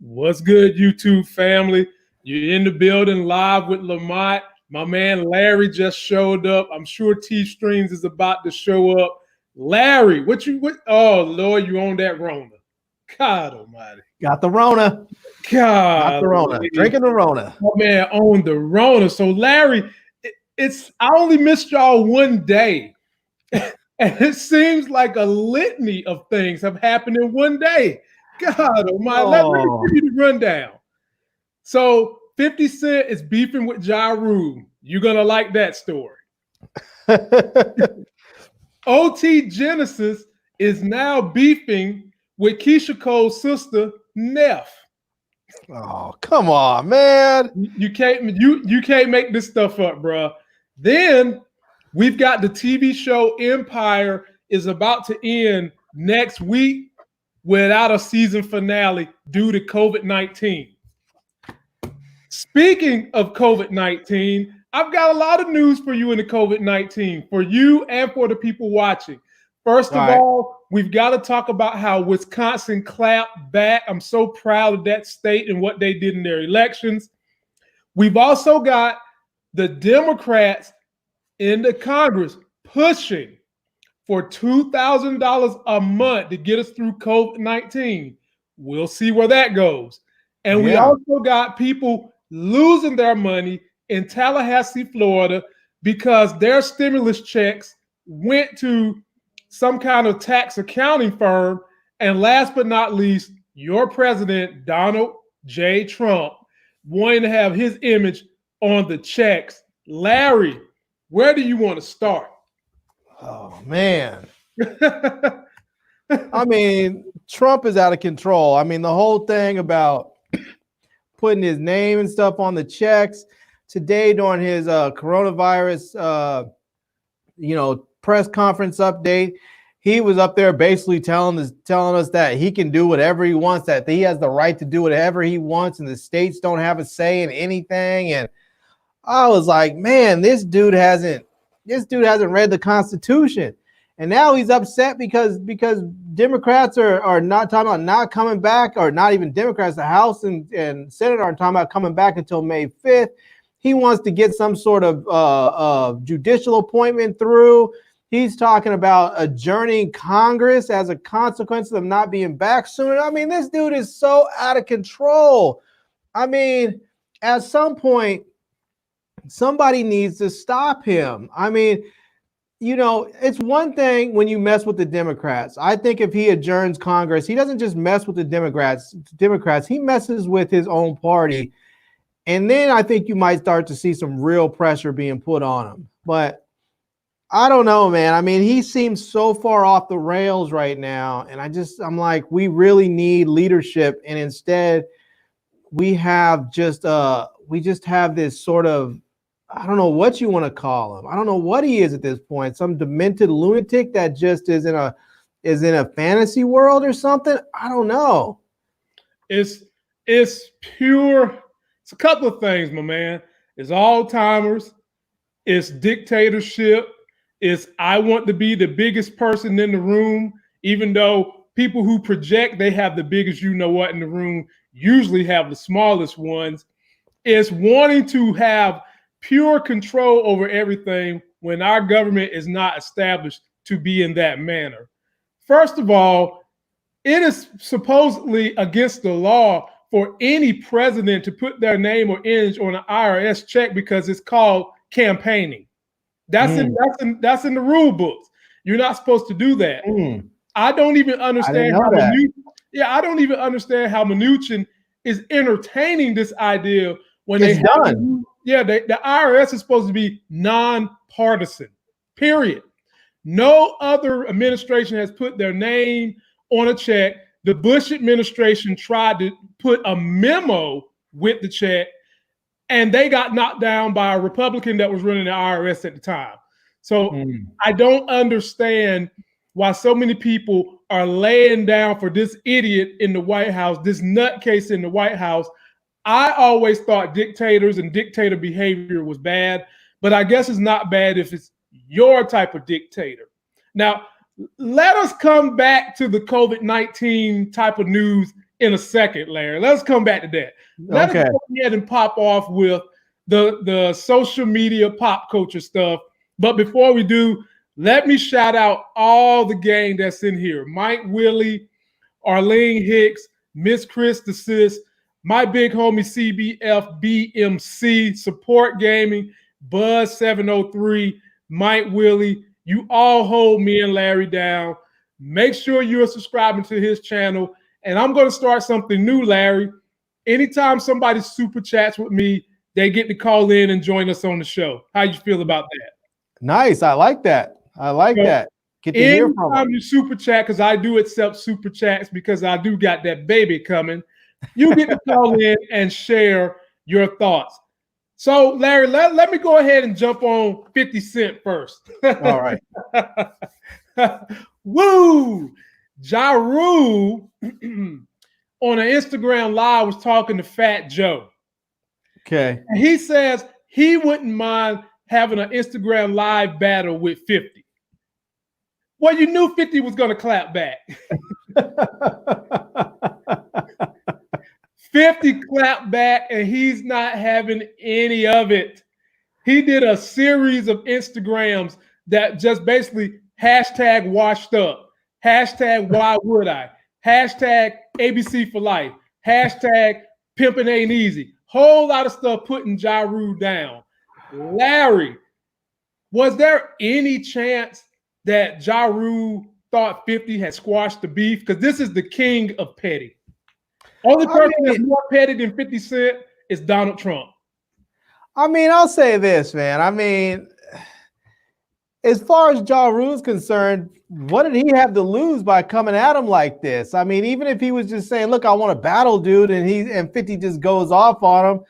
What's good, YouTube family? You're in the building live with Lamont. My man Larry just showed up. I'm sure T Strings is about to show up. Larry, what? Oh Lord, you on that Rona? God Almighty! Got the Rona. God, Got the Rona. Drinking the Rona. My man on the Rona. So Larry, I only missed y'all one day, and it seems like a litany of things have happened in one day. God Almighty! Let me give you the rundown. So 50 Cent is beefing with Ja Rule. You're gonna like that story. OT Genesis is now beefing with Keyshia Cole's sister, Neff. Oh, come on, man. You can't make this stuff up, bro. Then we've got the TV show Empire is about to end next week without a season finale due to COVID-19. Speaking of COVID-19, I've got a lot of news for you in the COVID-19, for you and for the people watching. First of all, we've got to talk about how Wisconsin clapped back. I'm so proud of that state and what they did in their elections. We've also got the Democrats in the Congress pushing for $2,000 a month to get us through COVID-19. We'll see where that goes. And we also got people losing their money in Tallahassee, Florida, because their stimulus checks went to some kind of tax accounting firm. And last but not least, your president, Donald J. Trump, wanting to have his image on the checks. Larry, where do you want to start? Oh, man. I mean, Trump is out of control. I mean, the whole thing about putting his name and stuff on the checks today during his coronavirus, press conference update, he was up there basically telling us that he can do whatever he wants, that he has the right to do whatever he wants, and the states don't have a say in anything. And I was like, man, this dude hasn't read the Constitution. And now he's upset because Democrats are not talking about not coming back, or not even Democrats, the House and Senate aren't talking about coming back until May 5th. He wants to get some sort of judicial appointment through. He's talking about adjourning Congress as a consequence of them not being back soon. I mean, this dude is so out of control. I mean, at some point, somebody needs to stop him. I mean, it's one thing when you mess with the Democrats. I think if he adjourns Congress, he doesn't just mess with the Democrats, he messes with his own party. And then I think you might start to see some real pressure being put on him. But I don't know, man. I mean, he seems so far off the rails right now. And I'm like, we really need leadership. And instead, we just have this sort of, I don't know what you want to call him. I don't know what he is at this point. Some demented lunatic that just is in a fantasy world or something. I don't know. It's pure. It's a couple of things, my man. It's all-timers. It's dictatorship. It's I want to be the biggest person in the room, even though people who project they have the biggest you-know-what in the room usually have the smallest ones. It's wanting to have pure control over everything when our government is not established to be in that manner. First of all, it is supposedly against the law for any president to put their name or image on an IRS check because it's called campaigning. That's in the rule books. You're not supposed to do that. I don't even understand I don't even understand how Mnuchin is entertaining this idea when it's done. The IRS is supposed to be nonpartisan, period. No other administration has put their name on a check. The Bush administration tried to put a memo with the check, and they got knocked down by a Republican that was running the IRS at the time. So I don't understand why so many people are laying down for this idiot in the White House, this nutcase in the White House. I always thought dictators and dictator behavior was bad, but I guess it's not bad if it's your type of dictator. Now, let us come back to the COVID-19 type of news in a second, Larry. Let's come back to that. Let's go ahead and pop off with the social media pop culture stuff. But before we do, let me shout out all the gang that's in here. Mike Willie, Arlene Hicks, Miss Chris the Sis, my big homie CBF BMC, Support Gaming, Buzz 703, Mike Willie. You all hold me and Larry down. Make sure you're subscribing to his channel. And I'm going to start something new, Larry. Anytime somebody super chats with me, they get to call in and join us on the show. How you feel about that? Nice. I like that. I like that. Get to hear from Anytime you super chat, because I do accept super chats because I do got that baby coming, you get to call in and share your thoughts. So, Larry, let me go ahead and jump on 50 Cent first. All right. Woo! Ja Rule on an Instagram Live was talking to Fat Joe. Okay. And he says he wouldn't mind having an Instagram Live battle with 50. Well, you knew 50 was going to clap back. 50 clapped back, and he's not having any of it. He did a series of Instagrams that just basically hashtag washed up, hashtag why would I, hashtag ABC for life, hashtag pimping ain't easy. Whole lot of stuff putting Ja Rule down. Larry, was there any chance that Ja Rule thought 50 had squashed the beef? Because this is the king of petty. Only person that's more petty than 50 Cent is Donald Trump. I mean, I'll say this, man. I mean, as far as Ja Rule's concerned, what did he have to lose by coming at him like this? I mean, even if he was just saying, look, I want to battle, dude, and 50 just goes off on him.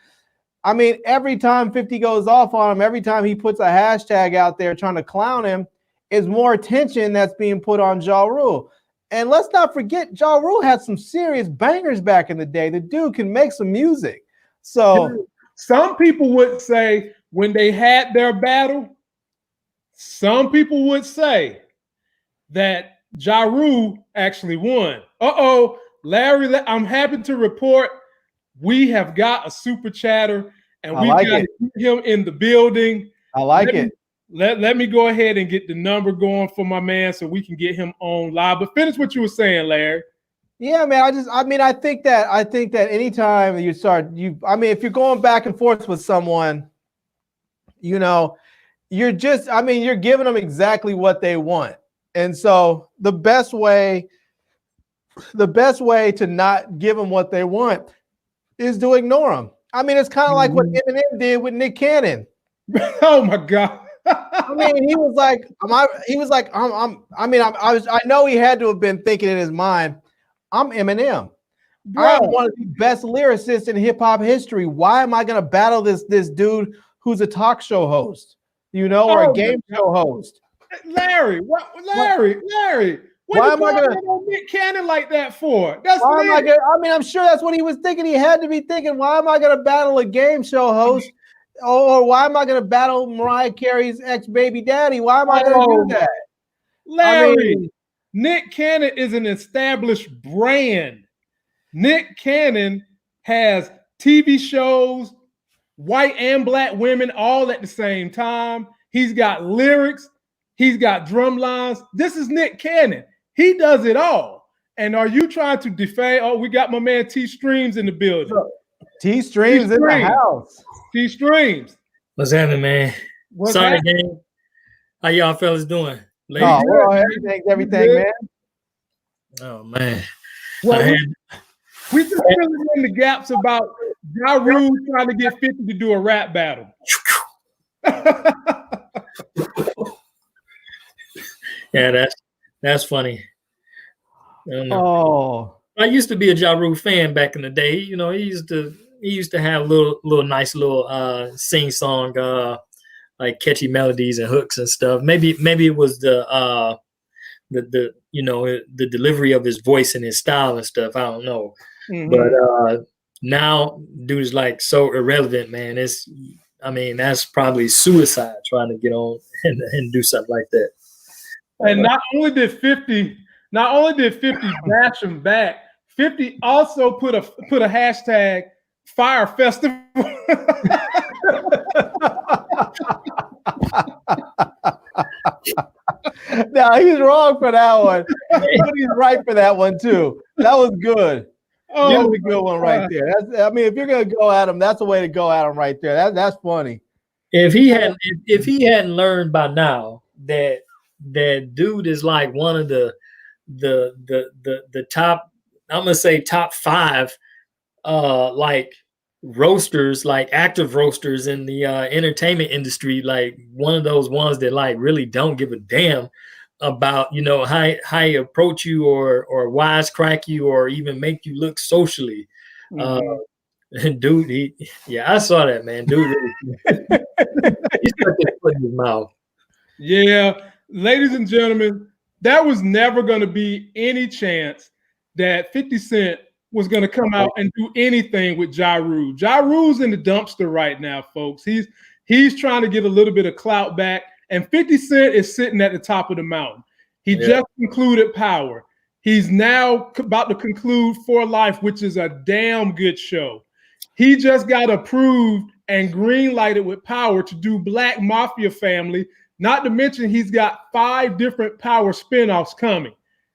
I mean, every time 50 goes off on him, every time he puts a hashtag out there trying to clown him, is more attention that's being put on Ja Rule. And let's not forget, Ja Rule had some serious bangers back in the day. The dude can make some music. So some people would say when they had their battle, some people would say that Ja Rule actually won. Larry, I'm happy to report we have got a super chatter, and we got to get him in the building. I like it. Let me go ahead and get the number going for my man so we can get him on live. But finish what you were saying, Larry. Yeah, man. I think that anytime you start, if you're going back and forth with someone, you're giving them exactly what they want. And so the best way to not give them what they want is to ignore them. I mean, it's kind of like what Eminem did with Nick Cannon. Oh my God. I mean, he was like, I know he had to have been thinking in his mind, I'm Eminem. I'm one of the best lyricists in hip hop history. Why am I going to battle this dude who's a talk show host, or a game show host? Larry, Larry. Why am I going to Nick Cannon like that for? That's I'm sure that's what he was thinking. He had to be thinking, why am I going to battle a game show host? Or why am I going to battle Mariah Carey's ex-baby daddy? Why am I going to do that? Larry, Nick Cannon is an established brand. Nick Cannon has TV shows, white and black women all at the same time. He's got lyrics. He's got drum lines. This is Nick Cannon. He does it all. And are you trying to defame? Oh, we got my man T Streams in the building. T-Streams in the house. T-Streams. What's happening, man? Sorry, gang. How y'all fellas doing? Everything, man. Oh, man. Well, we just filling in the gaps about Ja Rule trying to get 50 to do a rap battle. Yeah, that's funny. I used to be a Ja Rule fan back in the day. He used to have little nice little sing song like catchy melodies and hooks and stuff. Maybe it was the delivery of his voice and his style and stuff. I don't know. Mm-hmm. But now dude's like so irrelevant, man. That's probably suicide trying to get on and do something like that. And not only did 50 bash him back, 50 also put a hashtag Fire Festival. No, he's wrong for that one, but he's right for that one too. That was good. Oh, that was a good one right there. I mean, if you're gonna go at him, that's the way to go at him right there. That's funny. If he hadn't learned by now that dude is like one of the top, I'm gonna say top 5 like roasters, like active roasters in the entertainment industry, like one of those ones that like really don't give a damn about, you know, how he approach you or wisecrack you or even make you look socially. Dude, I saw that, man. Dude, he stuck his foot in his mouth. Yeah, ladies and gentlemen, there was never going to be any chance that 50 Cent was going to come out and do anything with Ja Rule. Ja Rule's in the dumpster right now, folks. He's trying to get a little bit of clout back, and 50 Cent is sitting at the top of the mountain. He just concluded Power. He's now about to conclude For Life, which is a damn good show. He just got approved and green-lighted with Power to do Black Mafia Family, not to mention he's got 5 different Power spinoffs coming.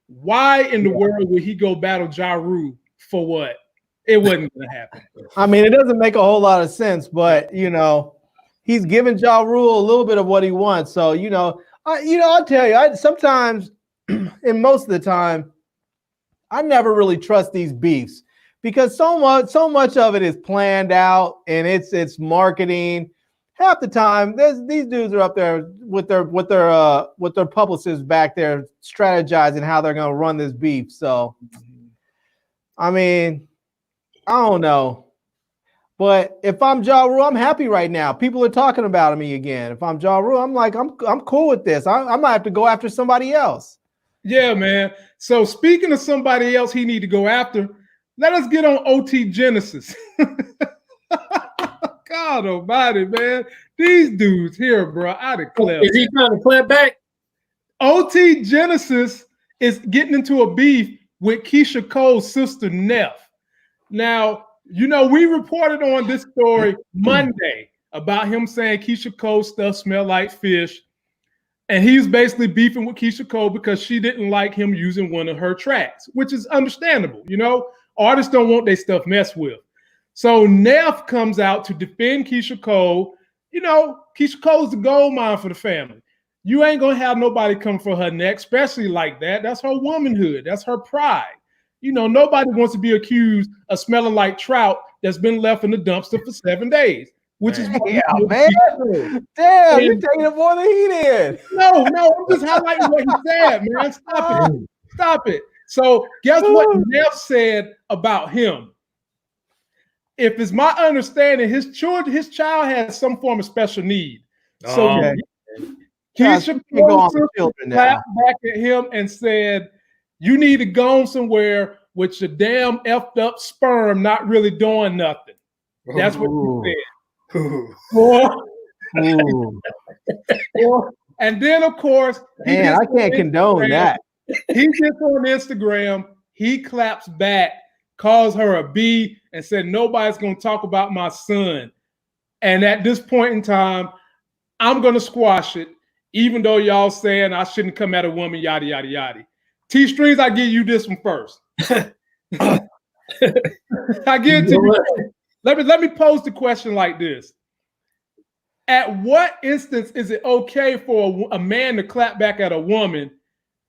Why in the world would he go battle Ja Rule? For what? It wasn't going to happen. I mean, it doesn't make a whole lot of sense, but you know, he's giving Ja Rule a little bit of what he wants. So I'll tell you, sometimes, and most of the time, I never really trust these beefs because so much of it is planned out and it's marketing. Half the time, these dudes are up there with their publicists back there strategizing how they're going to run this beef. So. I mean, I don't know. But if I'm Ja Rule, I'm happy right now. People are talking about me again. If I'm Ja Rule, I'm like, I'm cool with this. I might have to go after somebody else. Yeah, man. So speaking of somebody else he need to go after, let us get on OT Genesis. God almighty, man. These dudes here, bro, I declare. Is he trying to clap back? OT Genesis is getting into a beef with Keyshia Cole's sister, Neff. Now, you know, we reported on this story Monday about him saying Keyshia Cole's stuff smelled like fish. And he's basically beefing with Keyshia Cole because she didn't like him using one of her tracks, which is understandable. You know, artists don't want their stuff messed with. So Neff comes out to defend Keyshia Cole. You know, Keyshia Cole's the gold mine for the family. You ain't gonna have nobody come for her neck, especially like that. That's her womanhood. That's her pride. You know, nobody wants to be accused of smelling like trout that's been left in the dumpster for 7 days, which is what man. Damn, you're taking it more than he did. No, I'm just highlighting what he said, man. Stop it. So guess what Neff said about him? If it's my understanding, his child has some form of special need. So Keyshia Cole clapped back at him and said, "You need to go somewhere with your damn effed up sperm not really doing nothing." That's what he said. And then, of course, man, I can't condone that. He gets on Instagram, he claps back, calls her a B, and said, "Nobody's going to talk about my son." And at this point in time, I'm going to squash it, even though y'all saying I shouldn't come at a woman, yada, yada, yada. T-Strings, I give you this one first. I give it to you. Let me pose the question like this. At what instance is it okay for a man to clap back at a woman?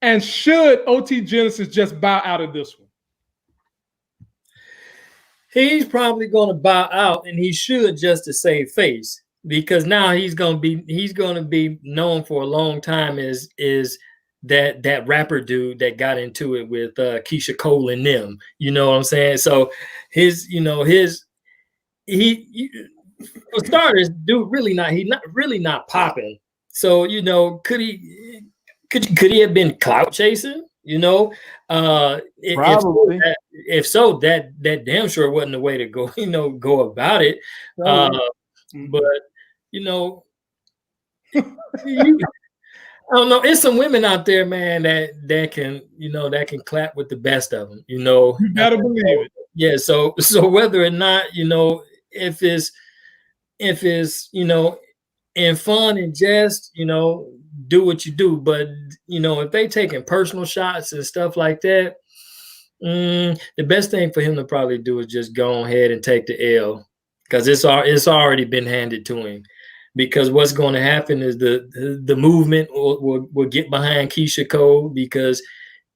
And should OT Genesis just bow out of this one? He's probably going to bow out, and he should, just to save face, because now he's going to be known for a long time as that rapper dude that got into it with Keyshia Cole and them. You know what I'm saying? So for starters, dude, he's not really popping. So, you know, could he have been clout chasing? You know, probably. If so, that damn sure wasn't the way to go. You know, go about it. But you know, don't know. It's some women out there, man, that can, that can clap with the best of them. You better believe it. Yeah. So whether or not, if it's in fun and jest, do what you do. But if they taking personal shots and stuff like that, the best thing for him to probably do is just go ahead and take the L, because it's already been handed to him. Because what's going to happen is the movement will get behind Keyshia Cole, because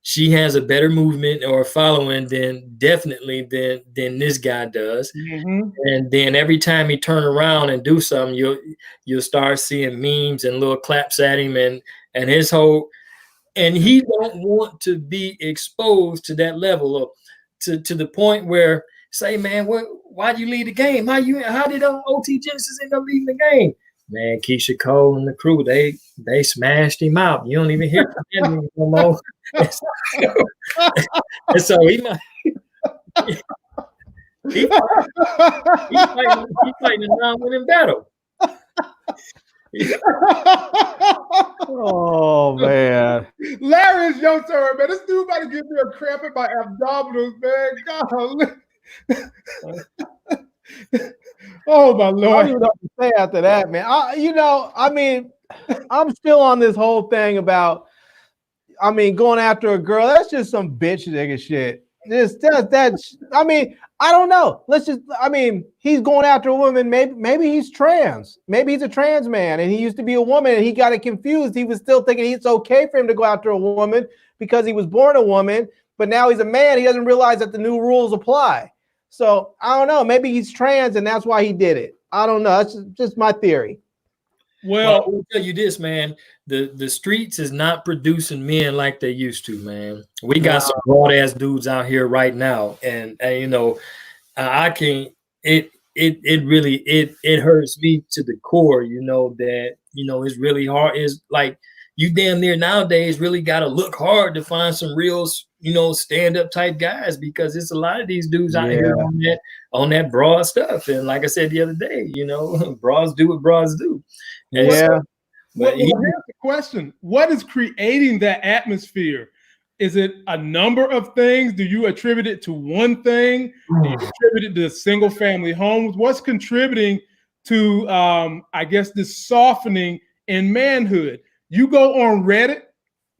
she has a better movement or following than this guy does. And then every time he turn around and do something, you'll start seeing memes and little claps at him, and his whole, and he don't want to be exposed to that level, of to the point where say, man, why do you leave the game? How did OT Genesis end up leaving the game? Man, Keyshia Cole and the crew, they smashed him out. You don't even hear from him no more. And so he fighting a non-winning battle. Oh man, Larry is your turn, man. This dude about to give me a cramp in my abdominals, man. God. Oh my Lord! I don't even know what to say after that, man. I'm still on this whole thing about, going after a girl. That's just some bitch nigga shit. I don't know. He's going after a woman. Maybe he's trans. Maybe he's a trans man, and he used to be a woman, and he got it confused. He was still thinking it's okay for him to go after a woman because he was born a woman, but now he's a man. He doesn't realize that the new rules apply. So I don't know. Maybe he's trans, and that's why he did it. I don't know. That's just my theory. Well, I'll tell you this, man. The streets is not producing men like they used to, man. We got some broad ass dudes out here right now, and I can't. It hurts me to the core. That it's really hard. It's like you damn near nowadays really got to look hard to find some real stand up type guys, because it's a lot of these dudes out here on that broad stuff. And like I said the other day, bras do what bras do. And Well, here's the question: what is creating that atmosphere? Is it a number of things? Do you attribute it to one thing? Do you attribute it to single family homes? What's contributing to, I guess, this softening in manhood? You go on Reddit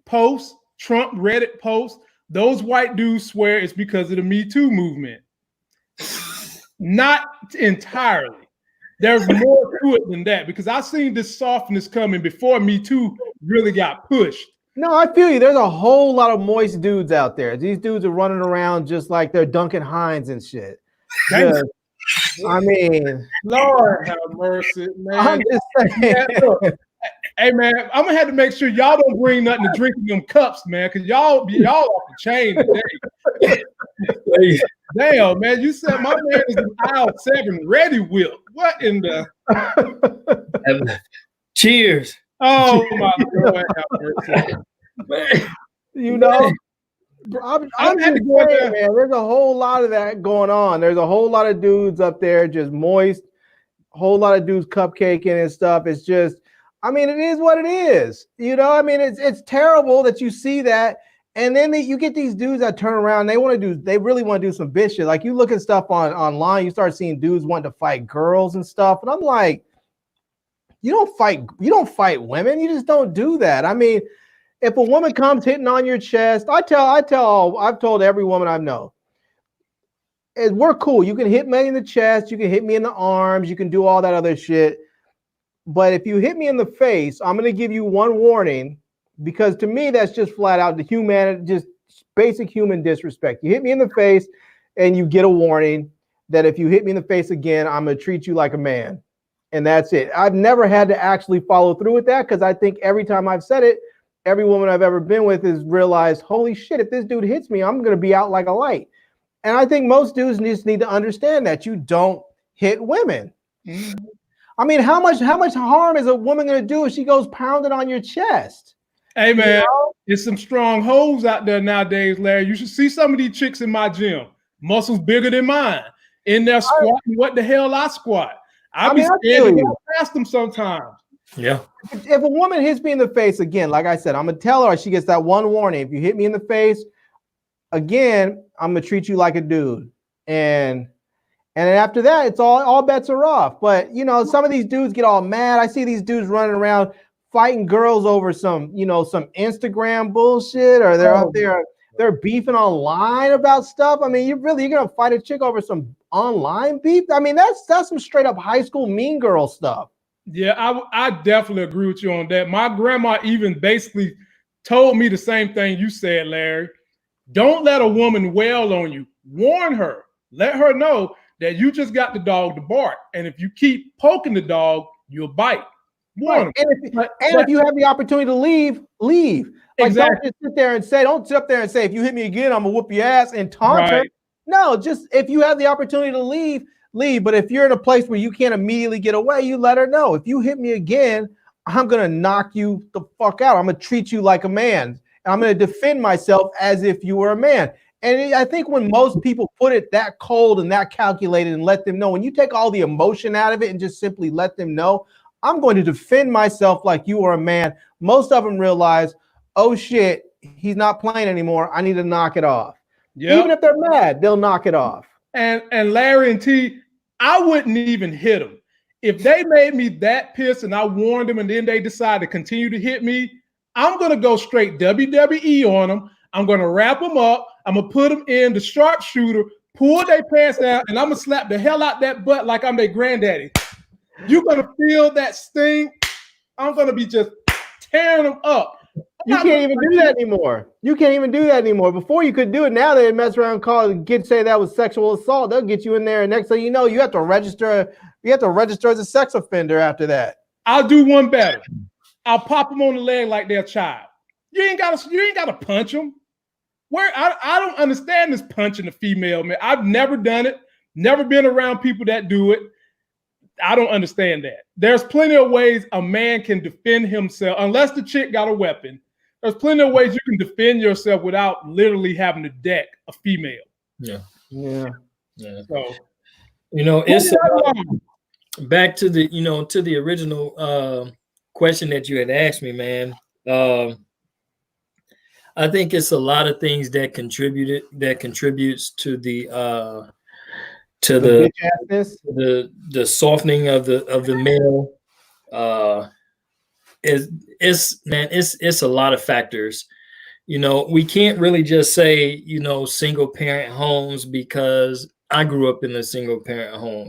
posts, Trump Reddit posts, those white dudes swear it's because of the Me Too movement. Not entirely. There's more to it than that, because I've seen this softness coming before Me Too really got pushed. No, I feel you. There's a whole lot of moist dudes out there. These dudes are running around just like they're Duncan Hines and shit. Lord have mercy, man. I'm just saying. Hey, man, I'm gonna have to make sure y'all don't bring nothing to drink in them cups, man, because y'all off the chain today. Damn, man, you said my man is an aisle 7 ready whip. What in the? Cheers. Oh my Lord, man. I'm just saying, man, there's a whole lot of that going on. There's a whole lot of dudes up there just moist, a whole lot of dudes cupcaking and stuff. It's just, it is what it is. It's terrible that you see that. And then you get these dudes that turn around, they really want to do some bitch shit. Like, you look at stuff online, you start seeing dudes wanting to fight girls and stuff. And I'm like, you don't fight women. You just don't do that. If a woman comes hitting on your chest, I've told every woman I know, we're cool. You can hit me in the chest, you can hit me in the arms, you can do all that other shit. But if you hit me in the face, I'm going to give you one warning, because to me, that's just flat out the humanity, just basic human disrespect. You hit me in the face and you get a warning that if you hit me in the face again, I'm going to treat you like a man. And that's it. I've never had to actually follow through with that, because I think every time I've said it, every woman I've ever been with has realized, holy shit, if this dude hits me, I'm going to be out like a light. And I think most dudes just need to understand that you don't hit women. How much harm is a woman going to do if she goes pounding on your chest? Hey, man, there's some strong hoes out there nowadays, Larry. You should see some of these chicks in my gym. Muscles bigger than mine. In there squatting what the hell I squat. I be scared to go past them sometimes. Yeah. If a woman hits me in the face again, like I said, I'm gonna tell her she gets that one warning. If you hit me in the face again, I'm gonna treat you like a dude. And then after that, it's all bets are off. But you know, some of these dudes get all mad. I see these dudes running around fighting girls over some Instagram bullshit, or they're up there, they're beefing online about stuff. I mean, you're gonna fight a chick over some online beef? I mean, that's some straight up high school mean girl stuff. Yeah, I definitely agree with you on that. My grandma even basically told me the same thing you said, Larry. Don't let a woman wail on you. Warn her. Let her know that you just got the dog to bark. And if you keep poking the dog, you'll bite. Warn her. And if you have the opportunity to leave. Like, exactly. Don't just sit up there and say, if you hit me again, I'm gonna whoop your ass and taunt her. No, just if you have the opportunity to leave. But if you're in a place where you can't immediately get away, you let her know. If you hit me again, I'm gonna knock you the fuck out. I'm gonna treat you like a man. I'm gonna defend myself as if you were a man. And I think when most people put it that cold and that calculated and let them know, when you take all the emotion out of it and just simply let them know, I'm going to defend myself like you are a man, most of them realize, oh shit, he's not playing anymore. I need to knock it off. Yep. Even if they're mad, they'll knock it off. And Larry and T, I wouldn't even hit them. If they made me that pissed and I warned them and then they decide to continue to hit me, I'm going to go straight WWE on them. I'm going to wrap them up. I'm going to put them in the sharpshooter, pull their pants down, and I'm going to slap the hell out that butt like I'm their granddaddy. You're going to feel that sting. I'm going to be just tearing them up. You can't even do that anymore. Before you could do it. Now they mess around and call it, say that was sexual assault. They'll get you in there, and next thing you know, you have to register. You have to register as a sex offender after that. I'll do one better. I'll pop them on the leg like they're a child. You ain't gotta punch them. I don't understand this punching the female, man. I've never done it. Never been around people that do it. I don't understand that. There's plenty of ways a man can defend himself, unless the chick got a weapon. There's plenty of ways you can defend yourself without literally having to deck a female. Yeah. So, it's back to the original question that you had asked me, man. I think it's a lot of things that contributes to the softening of the male. It's a lot of factors. We can't really just say single parent homes, because I grew up in a single parent home,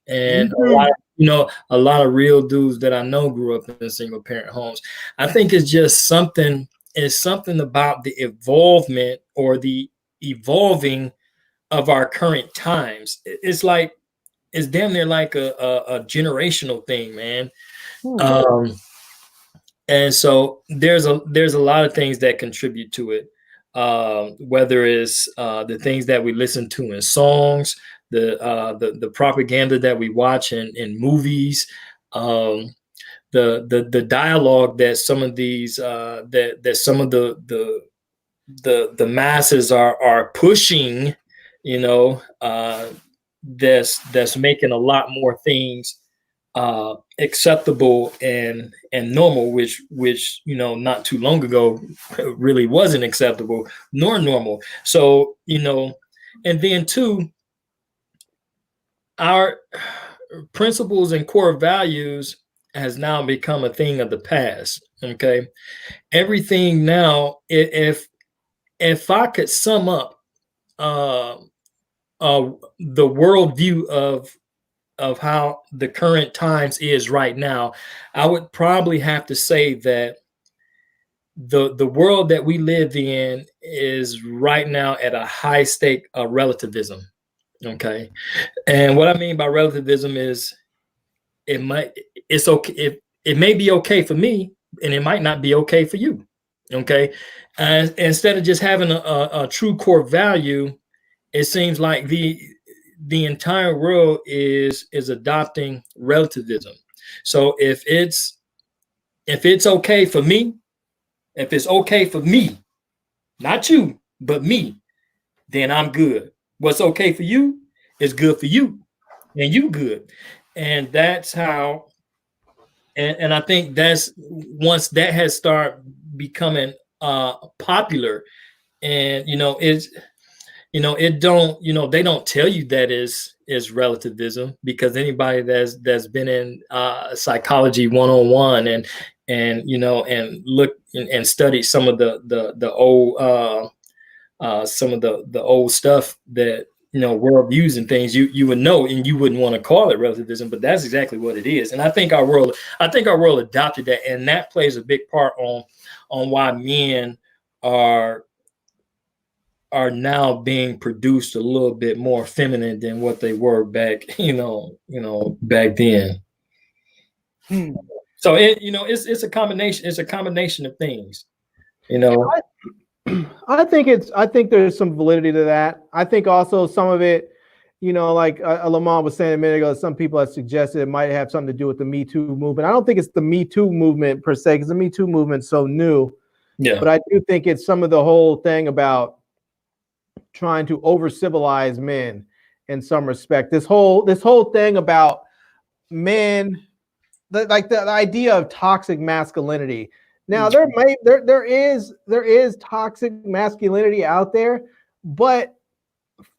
and a lot of real dudes that I know grew up in single parent homes. I think it's just something. It's something about the evolvement or the evolving of our current times. It's damn near like a generational thing, man. And so there's a lot of things that contribute to it, whether it's the things that we listen to in songs, the propaganda that we watch in movies, the dialogue that some of these that some of the masses are pushing, that's making a lot more things acceptable and normal, which not too long ago really wasn't acceptable nor normal. So and then too, our principles and core values has now become a thing of the past. Okay, everything now, if I could sum up the worldview of how the current times is right now, I would probably have to say that the world that we live in is right now at a high stake of relativism. Okay, and what I mean by relativism is it's okay. It may be okay for me, and it might not be okay for you. Okay, and instead of just having a true core value, it seems like the entire world is adopting relativism. So if it's okay for me, not you, but me, then I'm good. What's okay for you is good for you, and you good. And that's how And I think that's once that has started becoming popular, and it don't, they don't tell you that is relativism, because anybody that's been in psychology 101 and look and study some of the old some of the old stuff that worldviews and things, you would know, and you wouldn't want to call it relativism, but that's exactly what it is. And I think our world adopted that, and that plays a big part on why men are now being produced a little bit more feminine than what they were back, back then. So it's a combination. It's a combination of things, I think there's some validity to that. I think also some of it, like Lamont was saying a minute ago, some people have suggested it might have something to do with the Me Too movement. I don't think it's the Me Too movement per se, because the Me Too movement's so new. Yeah. But I do think it's some of the whole thing about trying to over civilize men in some respect. This whole thing about men, the idea of toxic masculinity. Now there is toxic masculinity out there, but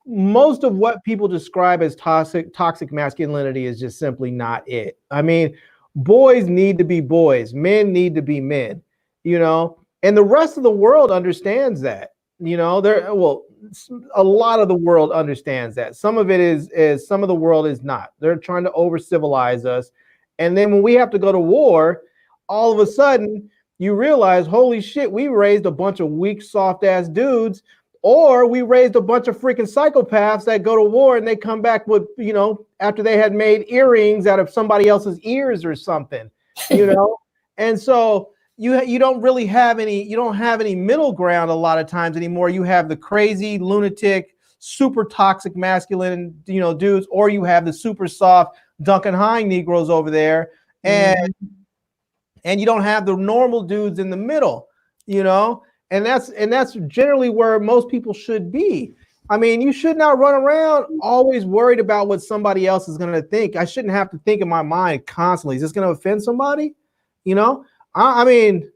most of what people describe as toxic masculinity is just simply not it. I mean, boys need to be boys, men need to be men, and the rest of the world understands that. A lot of the world understands that. Some of it is some of the world is not. They're trying to over civilize us. And then when we have to go to war, all of a sudden you realize, holy shit, we raised a bunch of weak, soft ass dudes, or we raised a bunch of freaking psychopaths that go to war and they come back with, after they had made earrings out of somebody else's ears or something, And so you don't really have any middle ground a lot of times anymore. You have the crazy lunatic, super toxic masculine, dudes, or you have the super soft Duncan Hine Negroes over there, and you don't have the normal dudes in the middle, and that's generally where most people should be. I mean, you should not run around always worried about what somebody else is going to think. I shouldn't have to think in my mind constantly, is this going to offend somebody? I mean,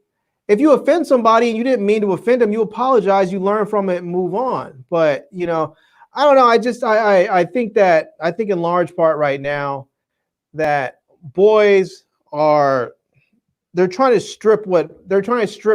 if you offend somebody and you didn't mean to offend them, you apologize, you learn from it and move on. But, I don't know. I think in large part right now that boys they're trying to strip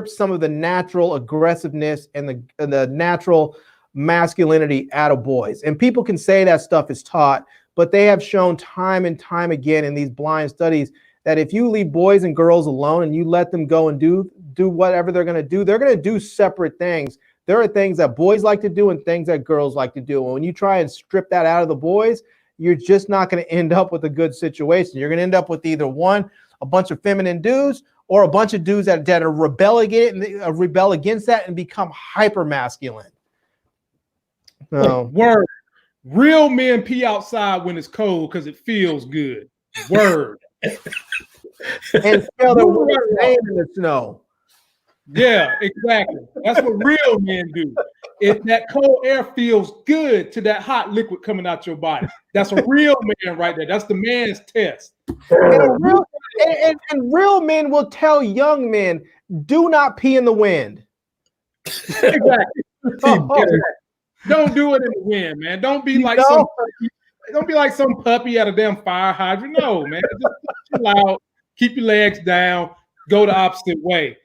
some of the natural aggressiveness and the natural masculinity out of boys. And people can say that stuff is taught, but they have shown time and time again in these blind studies that if you leave boys and girls alone and you let them go and do whatever they're going to do separate things. There are things that boys like to do and things that girls like to do. And when you try and strip that out of the boys, you're just not going to end up with a good situation. You're going to end up with either a bunch of feminine dudes, or a bunch of dudes that rebel against that and become hyper masculine. So, word. Real men pee outside when it's cold because it feels good. Word. And spell their woman's name in the snow. Yeah, exactly. That's what real men do. If that cold air feels good to that hot liquid coming out your body, that's a real man right there. That's the man's test. And real men will tell young men, do not pee in the wind. Exactly. Don't do it in the wind, man. Don't be like some puppy at a damn fire hydrant. No, man. Just chill out, keep your legs down, go the opposite way.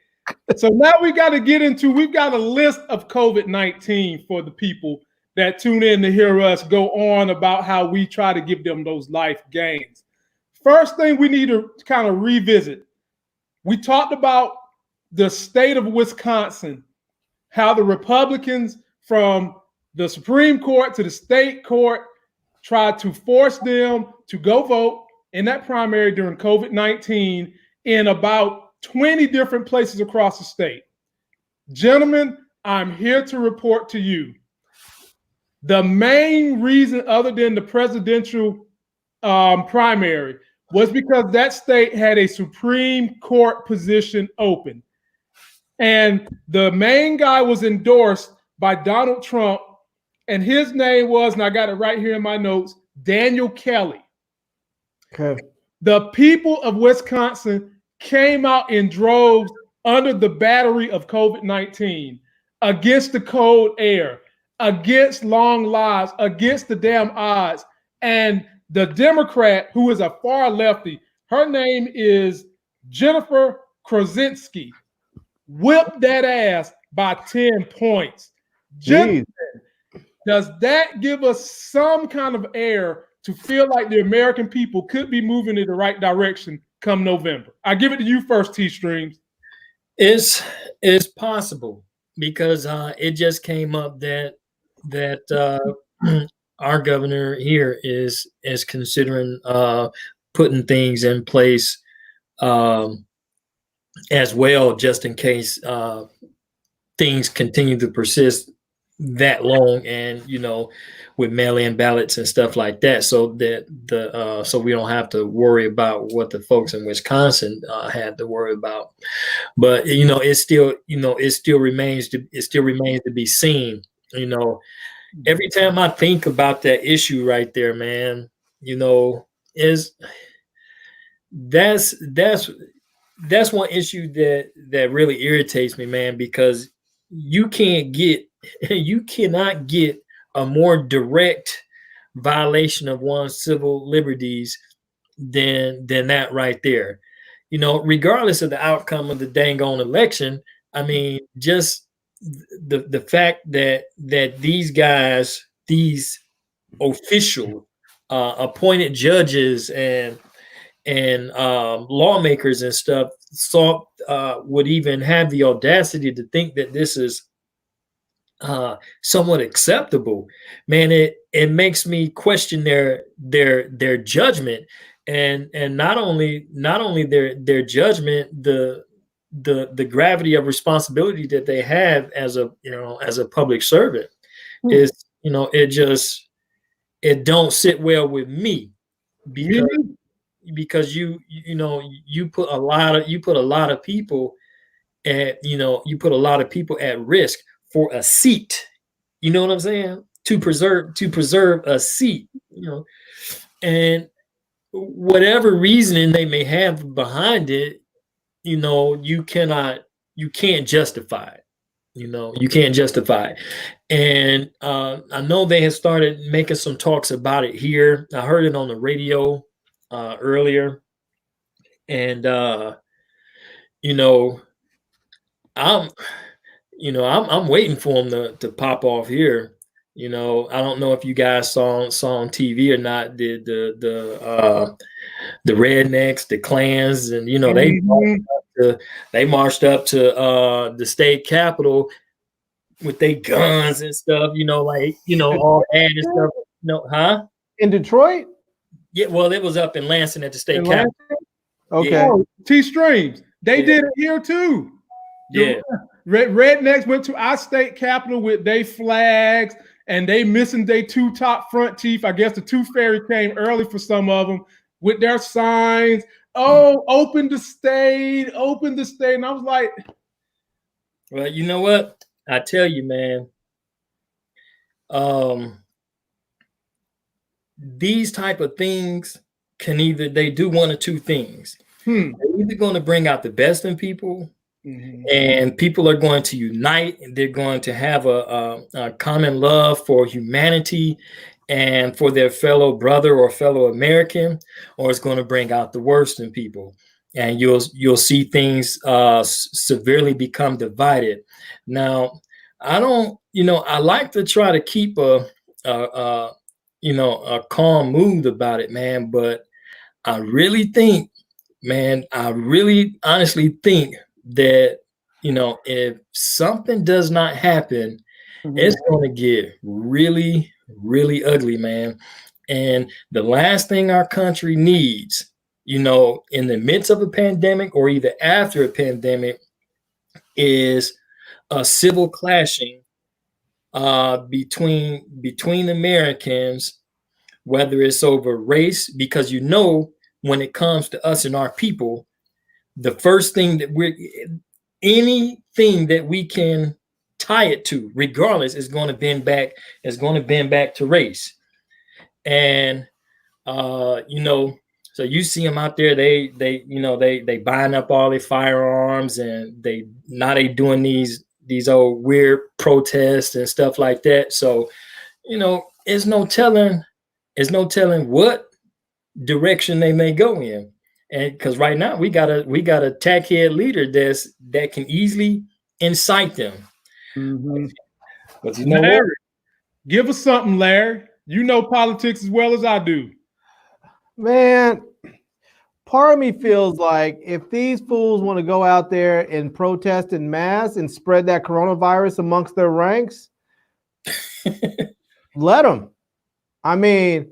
So now we've got a list of COVID-19 for the people that tune in to hear us go on about how we try to give them those life gains. First thing we need to kind of revisit. We talked about the state of Wisconsin, how the Republicans from the Supreme Court to the state court tried to force them to go vote in that primary during COVID-19 in about 20 different places across the state. Gentlemen, I'm here to report to you. The main reason, other than the presidential primary, was because that state had a Supreme Court position open. And the main guy was endorsed by Donald Trump, and his name was, and I got it right here in my notes, Daniel Kelly. Okay. The people of Wisconsin came out in droves under the battery of COVID-19 against the cold air, against long lives, against the damn odds. And the Democrat, who is a far lefty, her name is Jennifer Krasinski, whipped that ass by 10 points. Gentlemen, does that give us some kind of air to feel like the American people could be moving in the right direction come November? I give it to you first, T-Streams. It's possible, because it just came up that our governor here is considering putting things in place as well, just in case things continue to persist that long, and with mail-in ballots and stuff like that, so that so we don't have to worry about what the folks in Wisconsin had to worry about. But it still remains to be seen. Every time I think about that issue right there, man, is that's one issue that really irritates me, man, because you cannot get a more direct violation of one's civil liberties than that right there. Regardless of the outcome of the dang on election, I mean, just the fact that these guys, these official appointed judges and lawmakers and stuff would even have the audacity to think that this is somewhat acceptable, man, it makes me question their judgment, and not only their judgment, the gravity of responsibility that they have as a public servant is, it don't sit well with me, because you put a lot of people at risk for a seat. You know what I'm saying? To preserve a seat, and whatever reasoning they may have behind it, you can't justify it. You can't justify it. And I know they have started making some talks about it here. I heard it on the radio earlier, and I'm waiting for them to pop off here. I don't know if you guys saw on TV or not, the rednecks, the clans, and they marched up to the state capitol with their guns and stuff. All that and stuff. Huh? In Detroit? Yeah, well, it was up in Lansing at the state capitol. Okay. Yeah. Oh, T-Streams, they did it here too. Yeah. Rednecks went to our state capitol with their flags, and they missing their two top front teeth. I guess the tooth fairy came early for some of them with their signs. Oh, open the state. And I was like, well, you know what? I tell you, man, these type of things they do one of two things. They're either going to bring out the best in people, and people are going to unite, and they're going to have a common love for humanity and for their fellow brother or fellow American, or it's going to bring out the worst in people, and you'll see things severely become divided. Now, I don't, I like to try to keep a calm mood about it, man, but I really think, man, I really honestly think that, if something does not happen, it's going to get really, really ugly, man. And the last thing our country needs, in the midst of a pandemic or either after a pandemic, is a civil clashing between Americans, whether it's over race, because when it comes to us and our people, the first thing that anything that we can tie it to, regardless, is going to bend back to race. And So you see them out there, they buying up all their firearms, and they doing these old weird protests and stuff like that. So, it's no telling what direction they may go in. And because right now we got a tackhead leader that can easily incite them. Mm-hmm. But you know Larry, what? give us something, Larry. You know politics as well as I do. Man, part of me feels like if these fools want to go out there and protest en masse and spread that coronavirus amongst their ranks, let them. I mean,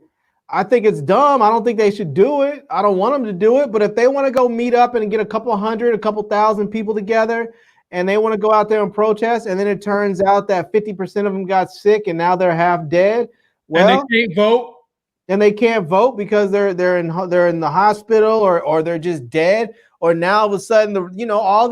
I think it's dumb. I don't think they should do it. I don't want them to do it. But if they want to go meet up and get a couple thousand people together, and they want to go out there and protest, and then it turns out that 50% of them got sick and now they're half dead, well, and they can't vote. And they can't vote because they're in the hospital or they're just dead. Or now all of a sudden, all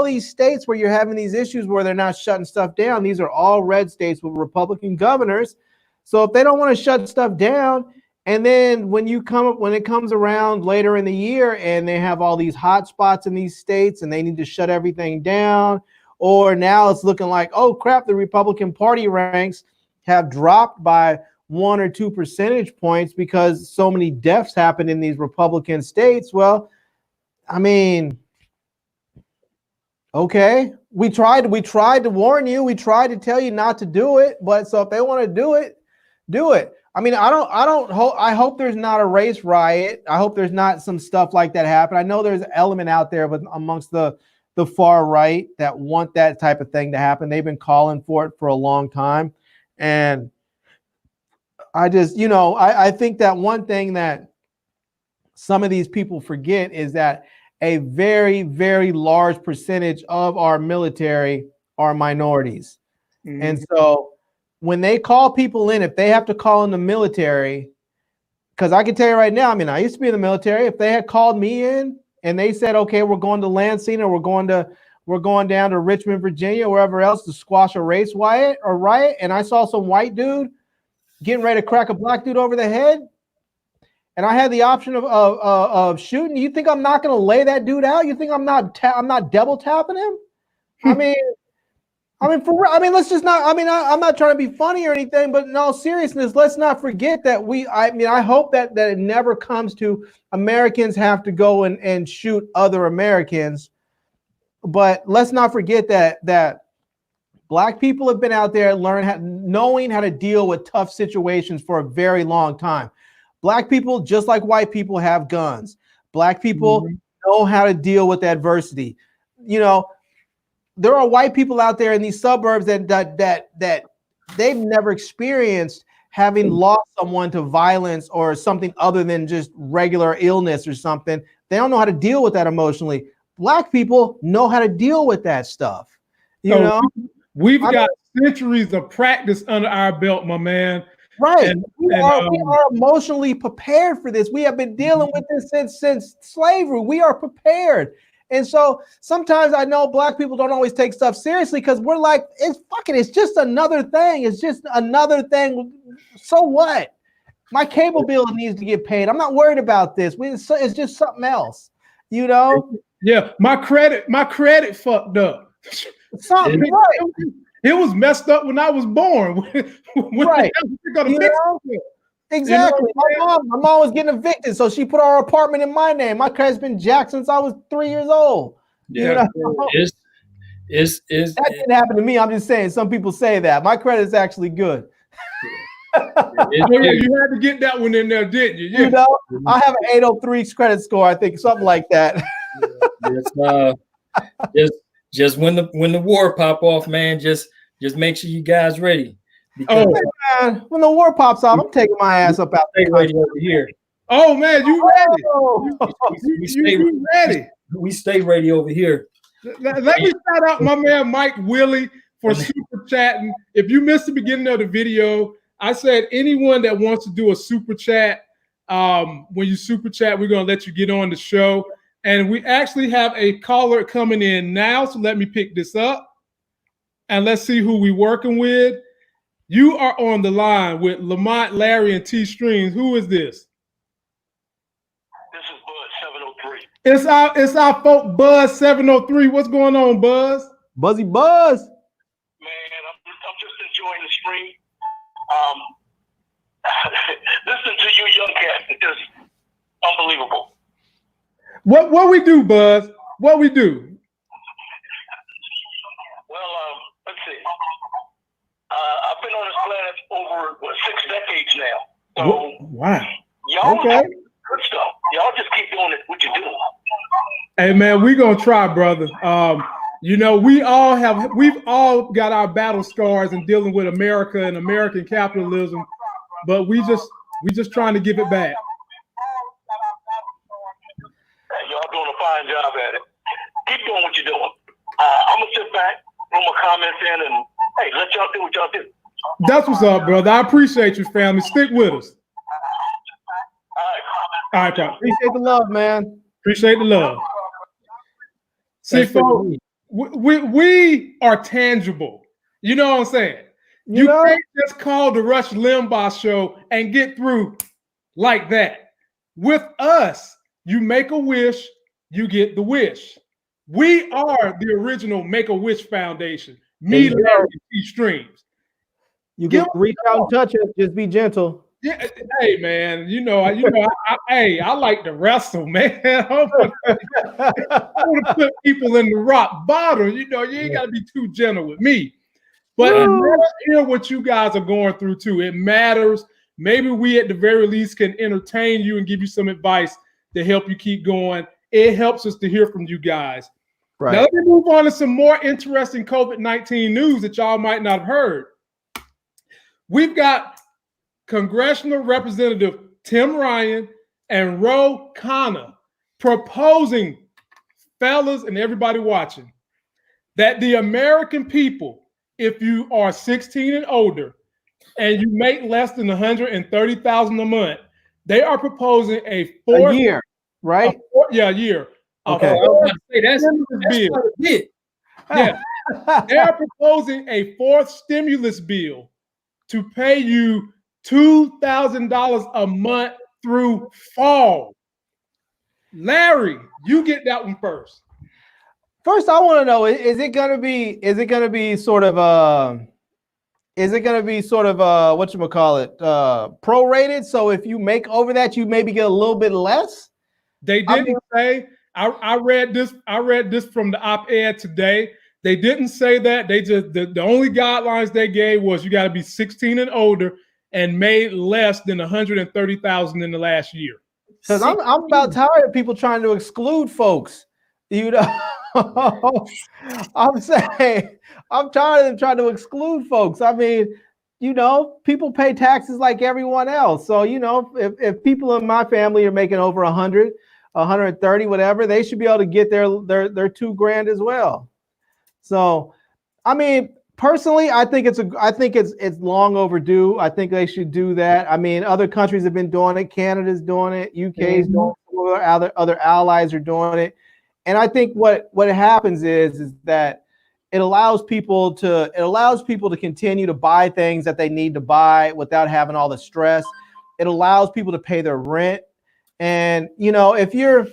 these states where you're having these issues where they're not shutting stuff down. These are all red states with Republican governors. So if they don't want to shut stuff down, and then when it comes around later in the year and they have all these hot spots in these states and they need to shut everything down, or now it's looking like, oh crap, the Republican Party ranks have dropped by 1 or 2 percentage points because so many deaths happened in these Republican states. Well, I mean, okay, we tried to warn you, we tried to tell you not to do it, but so if they want to do it, do it. I mean, I hope there's not a race riot. I hope there's not some stuff like that happen. I know there's an element out there, but amongst the far right that want that type of thing to happen. They've been calling for it for a long time. And I just, I think that one thing that some of these people forget is that a very, very large percentage of our military are minorities. Mm-hmm. And so when they call people in, if they have to call in the military, because I can tell you right now, I mean, I used to be in the military. If they had called me in and they said, okay, we're going to Lansing or we're going down to Richmond, Virginia, wherever else to squash a race riot, and I saw some white dude getting ready to crack a black dude over the head, and I had the option of shooting, you think I'm not going to lay that dude out? You think I'm not double tapping him? I mean, for real. I mean, let's just not. I mean, I'm not trying to be funny or anything, but in all seriousness, let's not forget that I hope that it never comes to Americans have to go and shoot other Americans, but let's not forget that Black people have been out there knowing how to deal with tough situations for a very long time. Black people, just like white people, have guns. Black people know how to deal with adversity. There are white people out there in these suburbs that they've never experienced having lost someone to violence or something other than just regular illness or something. They don't know how to deal with that emotionally. Black people know how to deal with that stuff. We've got centuries of practice under our belt, my man. Right. We are emotionally prepared for this. We have been dealing with this since slavery. We are prepared. And so sometimes I know Black people don't always take stuff seriously because we're like, it's just another thing. It's just another thing. So what? My cable bill needs to get paid. I'm not worried about this. It's just something else, Yeah, my credit fucked up. Something right. It was messed up when I was born. Right. Exactly. My mom was getting evicted, so she put our apartment in my name. My credit's been jacked since I was 3 years old. Yeah, that didn't happen to me. I'm just saying. Some people say that my credit is actually good. You had to get that one in there, didn't you? Yeah. I have an 803 credit score. I think something like that. Just when the war pop off, man, just make sure you guys ready. Man, when the war pops off, I'm taking my ass up out there over here. Oh man, you ready? You ready? We stay ready over here. Let me shout out my man Mike Willie for super chatting. If you missed the beginning of the video, I said anyone that wants to do a super chat, when you super chat, we're gonna let you get on the show. And we actually have a caller coming in now, so let me pick this up. And let's see who we're working with. You are on the line with Lamont, Larry, and T Strings. Who is this? This It's our folk Buzz 703. What's going on, Buzz? Buzzy Buzz. Man, I'm just enjoying the stream. Listen to you young cats. It's just unbelievable. What we do, Buzz? What we do? Well, let's see. I've been on this planet over 6 decades now. So Wow. y'all Okay. good stuff. Y'all just keep doing it. What you doing? Hey man, we gonna try, brother. You know, we've all got our battle scars in dealing with America and American capitalism, but we just trying to give it back. Hey, y'all doing a fine job at it. Keep doing what you're doing. I'm gonna sit back, throw my comments in, and hey, let y'all do what y'all do. That's what's up, brother. I appreciate you, family. Stick with us. All right, pal. Appreciate the love, man. Appreciate the love. See, Thanks for the folks, lead. we are tangible. You know what I'm saying? You You know? can't just call the Rush Limbaugh show and get through like that. With us, you make a wish, you get the wish. We are the original Make-A-Wish Foundation. Me, There you Larry, go. and T Streams. You Give can reach out and touch us. Just be gentle. Yeah, hey man, I like to wrestle, man. I want to put people in the rock bottom. You know, you ain't got to be too gentle with me. But let's hear what you guys are going through too. It matters. Maybe we at the very least can entertain you and give you some advice to help you keep going. It helps us to hear from you guys. Right. Now let me move on to some more interesting COVID-19 news that y'all might not have heard. We've got Congressional Representative Tim Ryan and Ro Khanna proposing, fellas and everybody watching, that the American people, if you are 16 and older and you make less than $130,000 a month, they are proposing a year, right? A year. Okay. I was about to say, that's bill. quite a bit. Yeah, they are proposing a fourth stimulus bill to pay you $2,000 a month through fall. Larry, you get that one first. First, I want to know: is it gonna be sort of whatchamacallit, prorated? So if you make over that, you maybe get a little bit less. They didn't say. I read this from the op-ed today. They didn't say that. They just the only guidelines they gave was you got to be 16 and older and made less than $130,000 in the last year. Because I'm about tired of people trying to exclude folks. You know, I'm saying I'm tired of them trying to exclude folks. I mean, you know, people pay taxes like everyone else. So, you know, if people in my family are making over 100, 130, whatever, they should be able to get their $2,000 as well. So, I mean, personally, I think it's long overdue. I think they should do that. I mean, other countries have been doing it. Canada's doing it. UK's doing it. Other allies are doing it. And I think what happens is that it allows people to continue to buy things that they need to buy without having all the stress. It allows people to pay their rent. And you know, if you're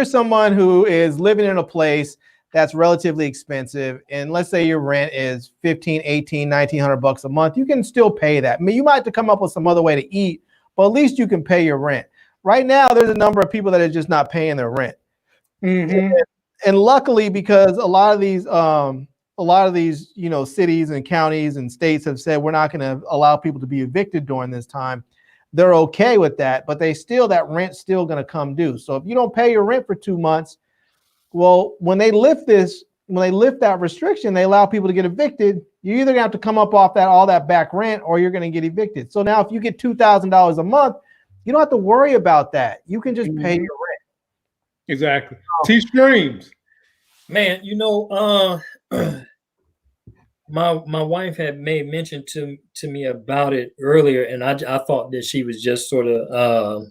someone who is living in a place that's relatively expensive, and let's say your rent is $1,500, $1,800, $1,900 a month, you can still pay that. I mean, you might have to come up with some other way to eat, but at least you can pay your rent. Right now, there's a number of people that are just not paying their rent. Mm-hmm. And luckily, because a lot of these, you know, cities and counties and states have said we're not going to allow people to be evicted during this time, they're okay with that. But that rent's still going to come due. So if you don't pay your rent for 2 months, well, when they lift that restriction, they allow people to get evicted. You're either gonna have to come up off all that back rent, or you're gonna get evicted. So now, if you get $2,000 a month, you don't have to worry about that. You can just pay your rent. Exactly. T-Streams. Man, you know, my wife had made mention to me about it earlier, and I thought that she was just sort of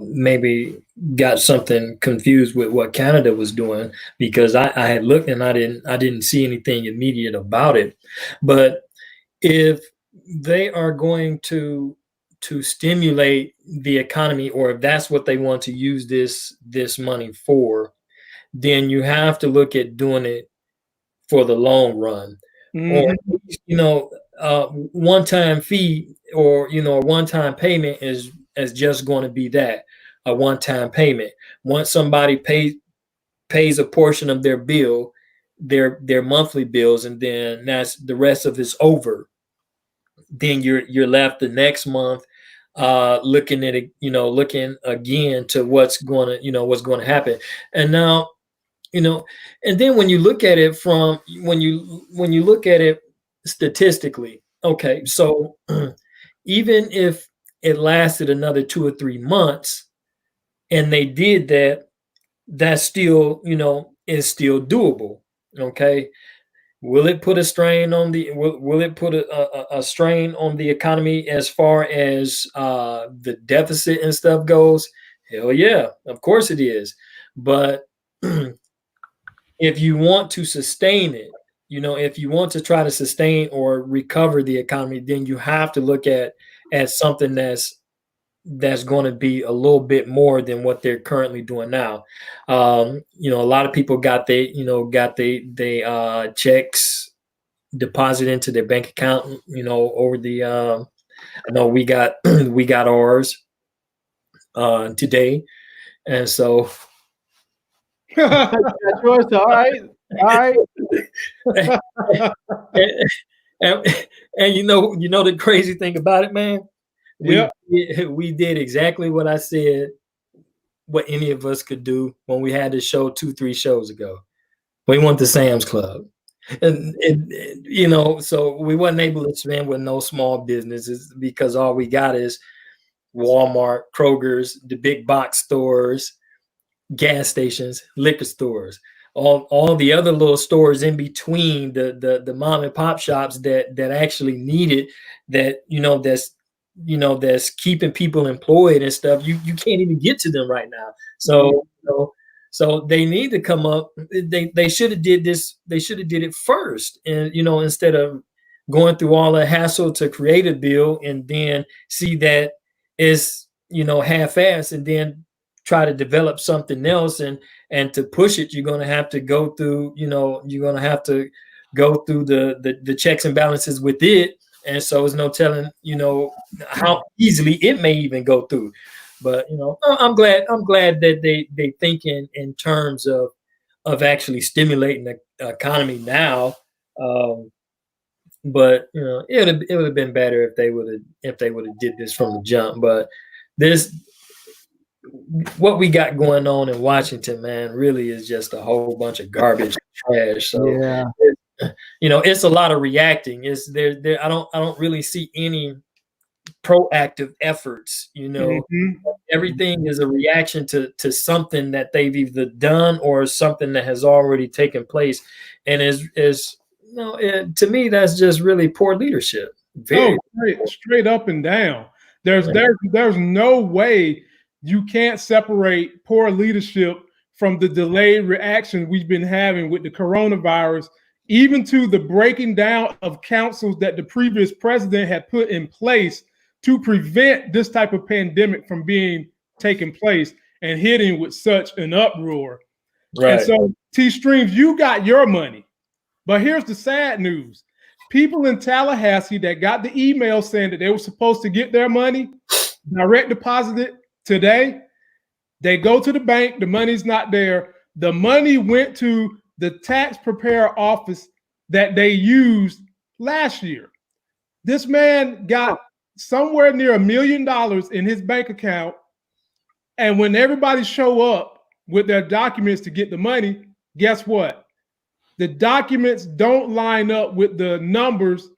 maybe got something confused with what Canada was doing, because I had looked and I didn't see anything immediate about it. But if they are going to stimulate the economy, or if that's what they want to use this money for, then you have to look at doing it for the long run. Or, one-time fee, or a one-time payment is just going to be that, a one-time payment. Once somebody pays a portion of their bill, their monthly bills, and then that's the rest of it's over, then you're left the next month looking at it, looking again to what's going to happen. And now, and then when you look at it when you look at it statistically, okay, so even if it lasted another 2 or 3 months and they did that, that's still, is still doable. Okay. Will it put a strain on will it put a strain on the economy as far as the deficit and stuff goes? Hell yeah, of course it is. But if you want to sustain it, if you want to try to sustain or recover the economy, then you have to look at something that's going to be a little bit more than what they're currently doing now. A lot of people got they checks deposited into their bank account, over the I know we got we got ours today. And so all right. and the crazy thing about it, man, we did exactly what I said, what any of us could do when we had the show 2-3 shows ago. We went to Sam's Club, and so we wasn't able to spend with no small businesses, because all we got is Walmart, Kroger's, the big box stores, gas stations, liquor stores, all the other little stores in between, the mom and pop shops that actually need it, that's keeping people employed and stuff. You can't even get to them right now. So so they need to come up. They should have did this. They should have did it first, and instead of going through all the hassle to create a bill and then see that it's half-assed, and then try to develop something else and to push it, you're going to have to go through, the checks and balances with it. And so there's no telling, how easily it may even go through. But, I'm glad that they think in terms of actually stimulating the economy now. But, it would have been better if they would have did this from the jump. But what we got going on in Washington, man, really is just a whole bunch of garbage trash. So Yeah. It's a lot of reacting. It's there. I don't really see any proactive efforts. Everything is a reaction to something that they've either done or something that has already taken place, and to me, that's just really poor leadership. Straight up and down. There's no way you can't separate poor leadership from the delayed reaction we've been having with the coronavirus, even to the breaking down of councils that the previous president had put in place to prevent this type of pandemic from taking place and hitting with such an uproar. Right. And so, T-Streams, you got your money. But here's the sad news. People in Tallahassee that got the email saying that they were supposed to get their money direct deposited today, they go to the bank, the money's not there. The money went to the tax preparer office that they used last year. This man got somewhere near $1 million in his bank account. And when everybody show up with their documents to get the money, guess what? The documents don't line up with the numbers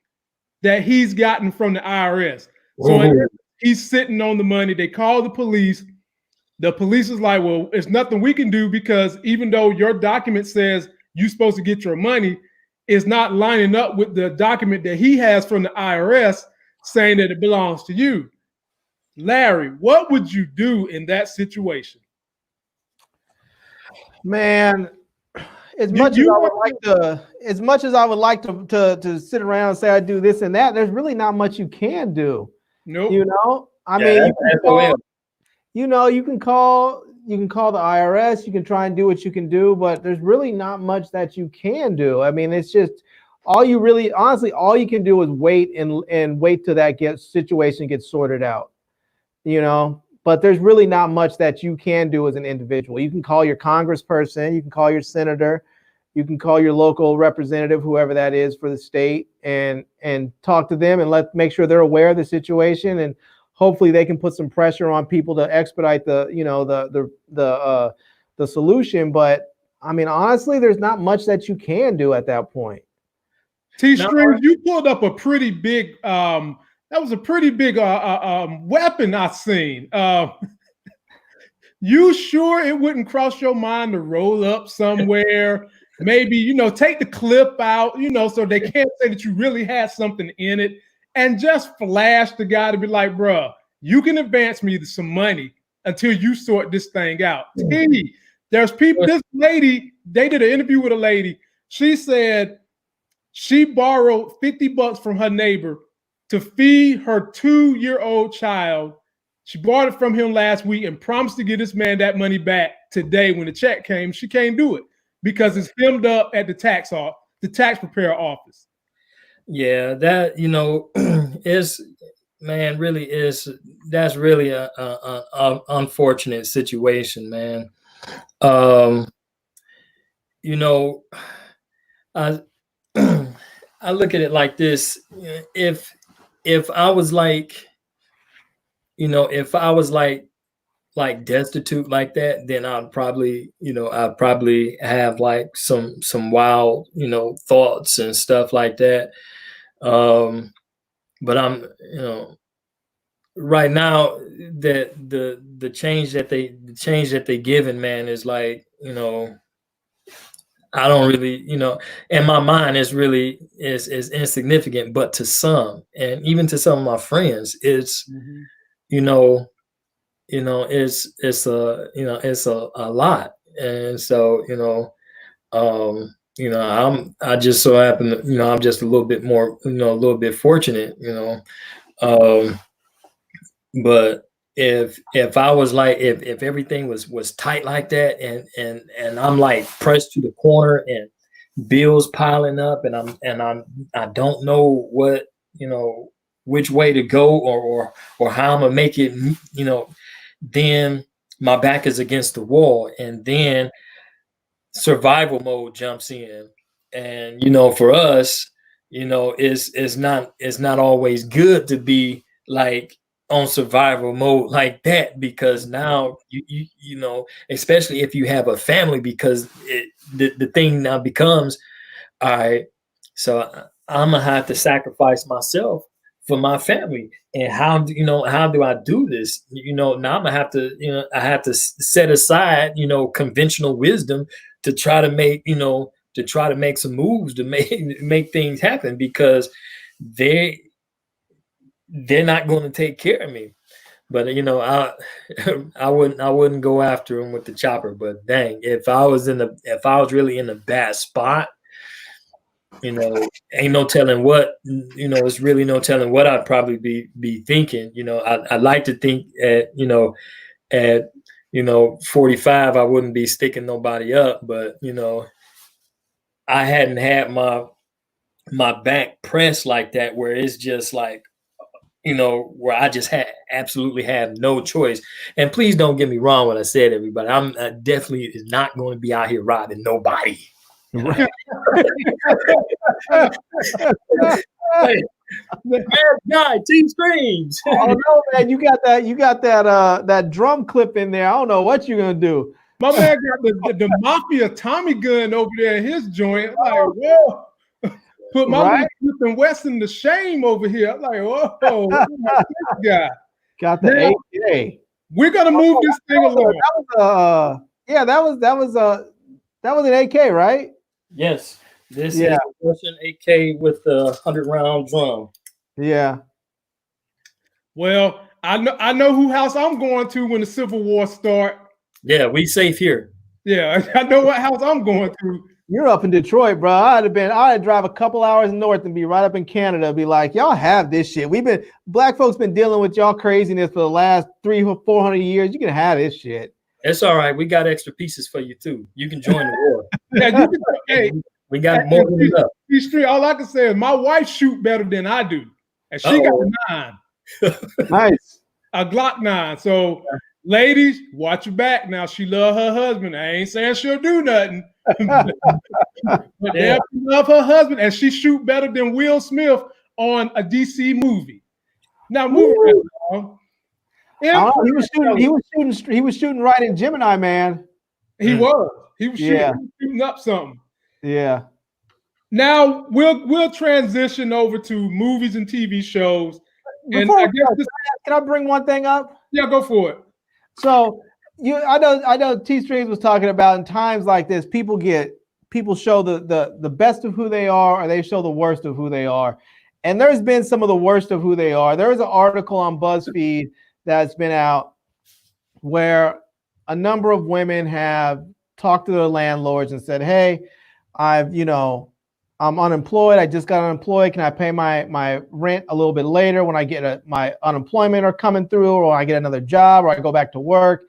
that he's gotten from the IRS. So he's sitting on the money. They call the police. The police is like, well, it's nothing we can do, because even though your document says you're supposed to get your money, it's not lining up with the document that he has from the IRS saying that it belongs to you. Larry, what would you do in that situation? Man, as much as I would like to sit around and say I do this and that, there's really not much you can do. Nope. I mean, you can call the IRS, you can try and do what you can do, but there's really not much that you can do. I mean, it's just all you can do is wait and wait till that situation gets sorted out, but there's really not much that you can do as an individual. You can call your congressperson, you can call your senator, you can call your local representative, whoever that is for the state, and talk to them and make sure they're aware of the situation, and hopefully they can put some pressure on people to expedite the solution. But I mean, honestly, there's not much that you can do at that point. T-Streams, you pulled up a pretty big that was a pretty big weapon I seen. You sure it wouldn't cross your mind to roll up somewhere? Maybe, take the clip out, so they can't say that you really had something in it, and just flash the guy to be like, bruh, you can advance me some money until you sort this thing out. There's people, this lady, they did an interview with a lady. She said she borrowed $50 from her neighbor to feed her 2-year-old child. She bought it from him last week and promised to give this man that money back today when the check came. She can't do it because it's hemmed up at the tax preparer office. Yeah, that that's really a unfortunate situation, man. I look at it like this: if I was like destitute like that, then I'd probably have like some wild, thoughts and stuff like that. But I'm, right now that the change that they given, man, is like, I don't really, in my mind, is insignificant, but to some, and even to some of my friends, it's, it's a lot. And so, I just so happen to, I'm just a little bit more, a little bit fortunate, but if I was like, if everything was tight like that, and I'm like pressed to the corner and bills piling up, and I don't know what, which way to go or how I'm gonna make it, then my back is against the wall, and then survival mode jumps in. And for us, it's not always good to be like on survival mode like that, because now you especially if you have a family, because the thing now becomes, all right, so I'm gonna have to sacrifice myself for my family. And how do I do this? Now I'm gonna have to, I have to set aside, conventional wisdom to try to make, some moves to make things happen, because they're not going to take care of me. But I wouldn't go after him with the chopper. But dang, if I was really in a bad spot, ain't no telling what, it's really no telling what I'd probably be thinking. I'd like to think at 45, I wouldn't be sticking nobody up, but I hadn't had my back pressed like that, where it's just like, where I just absolutely have no choice. And please don't get me wrong when I said, everybody, I'm definitely is not going to be out here robbing nobody. Right. Guy, T-Streams. Oh no, man, you got that drum clip in there. I don't know what you're gonna do. My man got the mafia Tommy gun over there in his joint. I'm like, whoa. Put my Smith and Wesson to shame over here. I'm like, whoa, this guy. Got the AK. We're gonna move this thing along. That was an AK, right? Yes. This is a Russian AK with the 100-round drum. Yeah. Well, I know who house I'm going to when the Civil War start. Yeah, we safe here. Yeah, I know what house I'm going to. You're up in Detroit, bro. I'd drive a couple hours north and be right up in Canada. Be like, y'all have this shit. Black folks been dealing with y'all craziness for the last 300 or 400 years. You can have this shit. It's all right. We got extra pieces for you too. You can join the war. Yeah, you can, hey, we got more than enough. Street, all I can say is my wife shoot better than I do, and she got a 9. Nice. A Glock 9. So, ladies, watch your back. Now, she love her husband. I ain't saying she'll do nothing. But yeah, she love her husband, and she shoot better than Will Smith on a DC movie. Now, moving on. He was shooting right in Gemini, man. He was shooting up something. Yeah. Now we'll transition over to movies and TV shows. And can I bring one thing up? Yeah, go for it. So I know T Strings was talking about in times like this, people show the best of who they are, or they show the worst of who they are. And there's been some of the worst of who they are. There was an article on BuzzFeed that's been out where a number of women have talked to their landlords and said, hey, I'm unemployed. I just got unemployed. Can I pay my rent a little bit later when I get my unemployment are coming through, or I get another job, or I go back to work?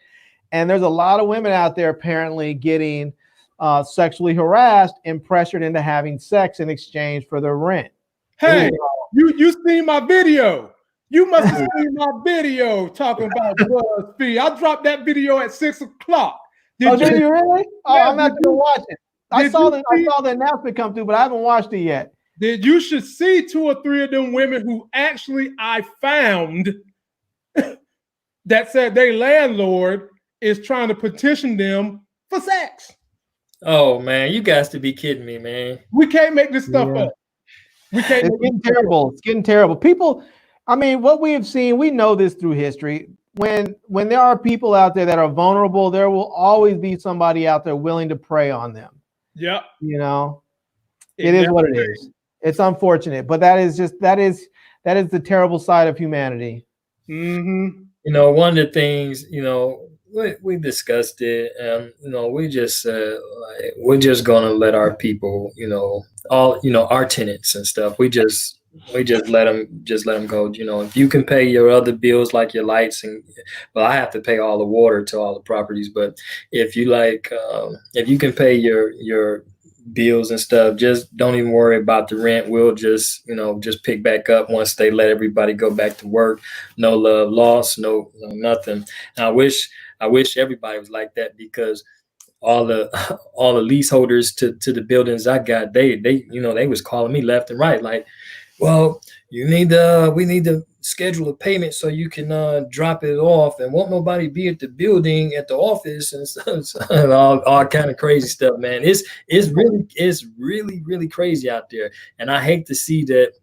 And there's a lot of women out there apparently getting sexually harassed and pressured into having sex in exchange for their rent. Hey, you seen my video. You must have seen my video talking about BuzzFeed. I dropped that video at 6 o'clock. Did you really? Oh, I'm not going to watch it. I saw the announcement come through, but I haven't watched it yet. You should see 2 or 3 of them women who actually I found that said their landlord is trying to petition them for sex. Oh, man, you guys to be kidding me, man. We can't make this stuff up. It's getting terrible. It's getting terrible. People, I mean, what we have seen, we know this through history. When there are people out there that are vulnerable, there will always be somebody out there willing to prey on them. Yep. It is what it is. It's unfortunate, but that is the terrible side of humanity. Mm-hmm. One of the things, we discussed it, and we're just gonna let our people, our tenants and stuff. We just let them go. If you can pay your other bills like your lights I have to pay all the water to all the properties. But if you if you can pay your bills and stuff, just don't even worry about the rent. We'll just pick back up once they let everybody go back to work. No love lost, no nothing. And I wish everybody was like that, because all the leaseholders to the buildings I got, they was calling me left and right, like, well, we need to schedule a payment so you can drop it off, and won't nobody be at the building at the office and stuff, and all kind of crazy stuff, man. It's really crazy out there, and I hate to see that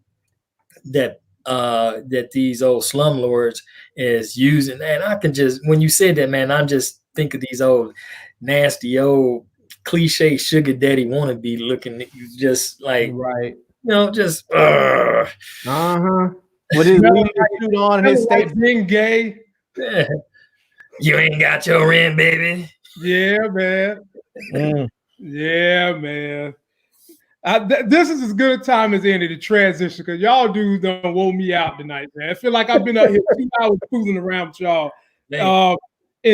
these old slumlords is using. And I can just, when you said that, man, I'm just think of these old nasty old cliche sugar daddy wannabe looking at you, just like right. Just with his suit on, his state being gay. Yeah. You ain't got your rent, baby. Yeah, man. Yeah, man. This is as good a time as any to transition, because y'all dudes done woke me out tonight, man. I feel like I've been up here 2 hours fooling around with y'all. In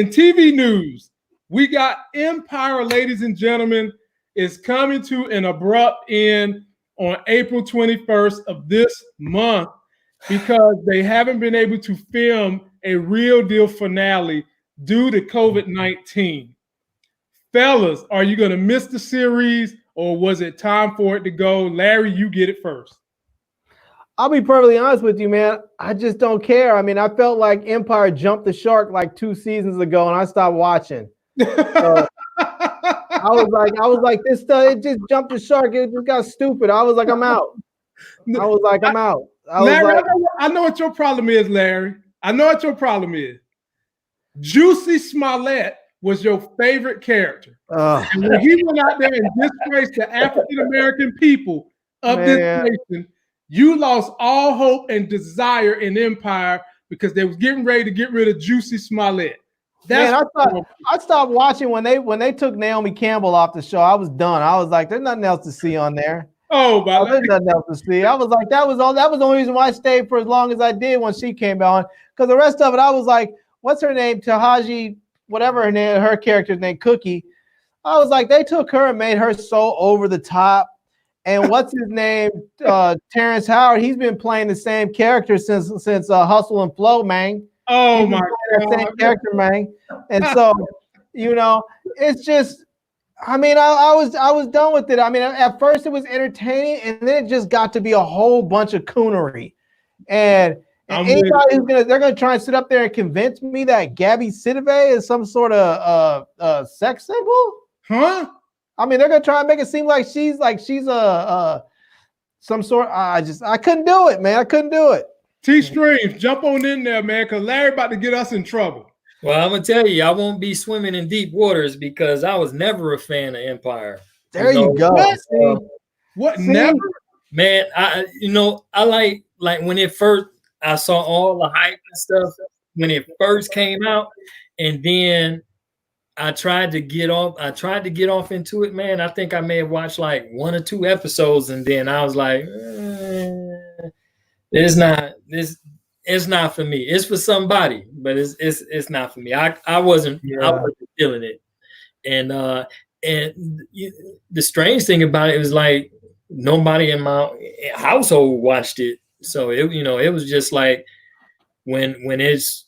TV news, we got Empire, ladies and gentlemen, is coming to an abrupt end on April 21st of this month, because they haven't been able to film a real deal finale due to COVID-19. Fellas, are you going to miss the series, or was it time for it to go? Larry, you get it first. I'll be perfectly honest with you, man. I just don't care. I mean, I felt like Empire jumped the shark like 2 seasons ago, and I stopped watching. So, I was like, this stuff, it just jumped the shark. It just got stupid. I was like, I'm out. Larry, I know what your problem is, Larry. I know what your problem is. Juicy Smollett was your favorite character. And when he went out there and disgraced the African-American people of this nation, you lost all hope and desire in Empire, because they was getting ready to get rid of Juicy Smollett. That's Man, I stopped watching when they took Naomi Campbell off the show. I was done. I was like, there's nothing else to see on there. There's nothing else to see. I was like, that was the only reason why I stayed for as long as I did when she came on. Because the rest of it, I was like, what's her name? Tahaji, whatever her name, her character's name, Cookie. I was like, they took her and made her so over the top. And what's his name? Terrence Howard. He's been playing the same character since Hustle and Flow, man. Oh my God. Same character, man. And so, it's just, I mean, I was done with it. I mean, at first it was entertaining, and then it just got to be a whole bunch of coonery. And anybody they're gonna try and sit up there and convince me that Gabby Sidibe is some sort of sex symbol, huh? I mean, they're gonna try and make it seem like she's some sort. I couldn't do it, man. I couldn't do it. T-Streams, jump on in there, man, because Larry about to get us in trouble. Well, I'm gonna tell you, I won't be swimming in deep waters because I was never a fan of Empire. There you go. What? Never? Man, I like when it first, I saw all the hype and stuff when it first came out, and then I tried to get off into it, man. I think I may have watched like 1 or 2 episodes, and then I was like, it's not for me. It's for somebody, but it's not for me. I wasn't feeling it. And the strange thing about it was like nobody in my household watched it. So it was just like when its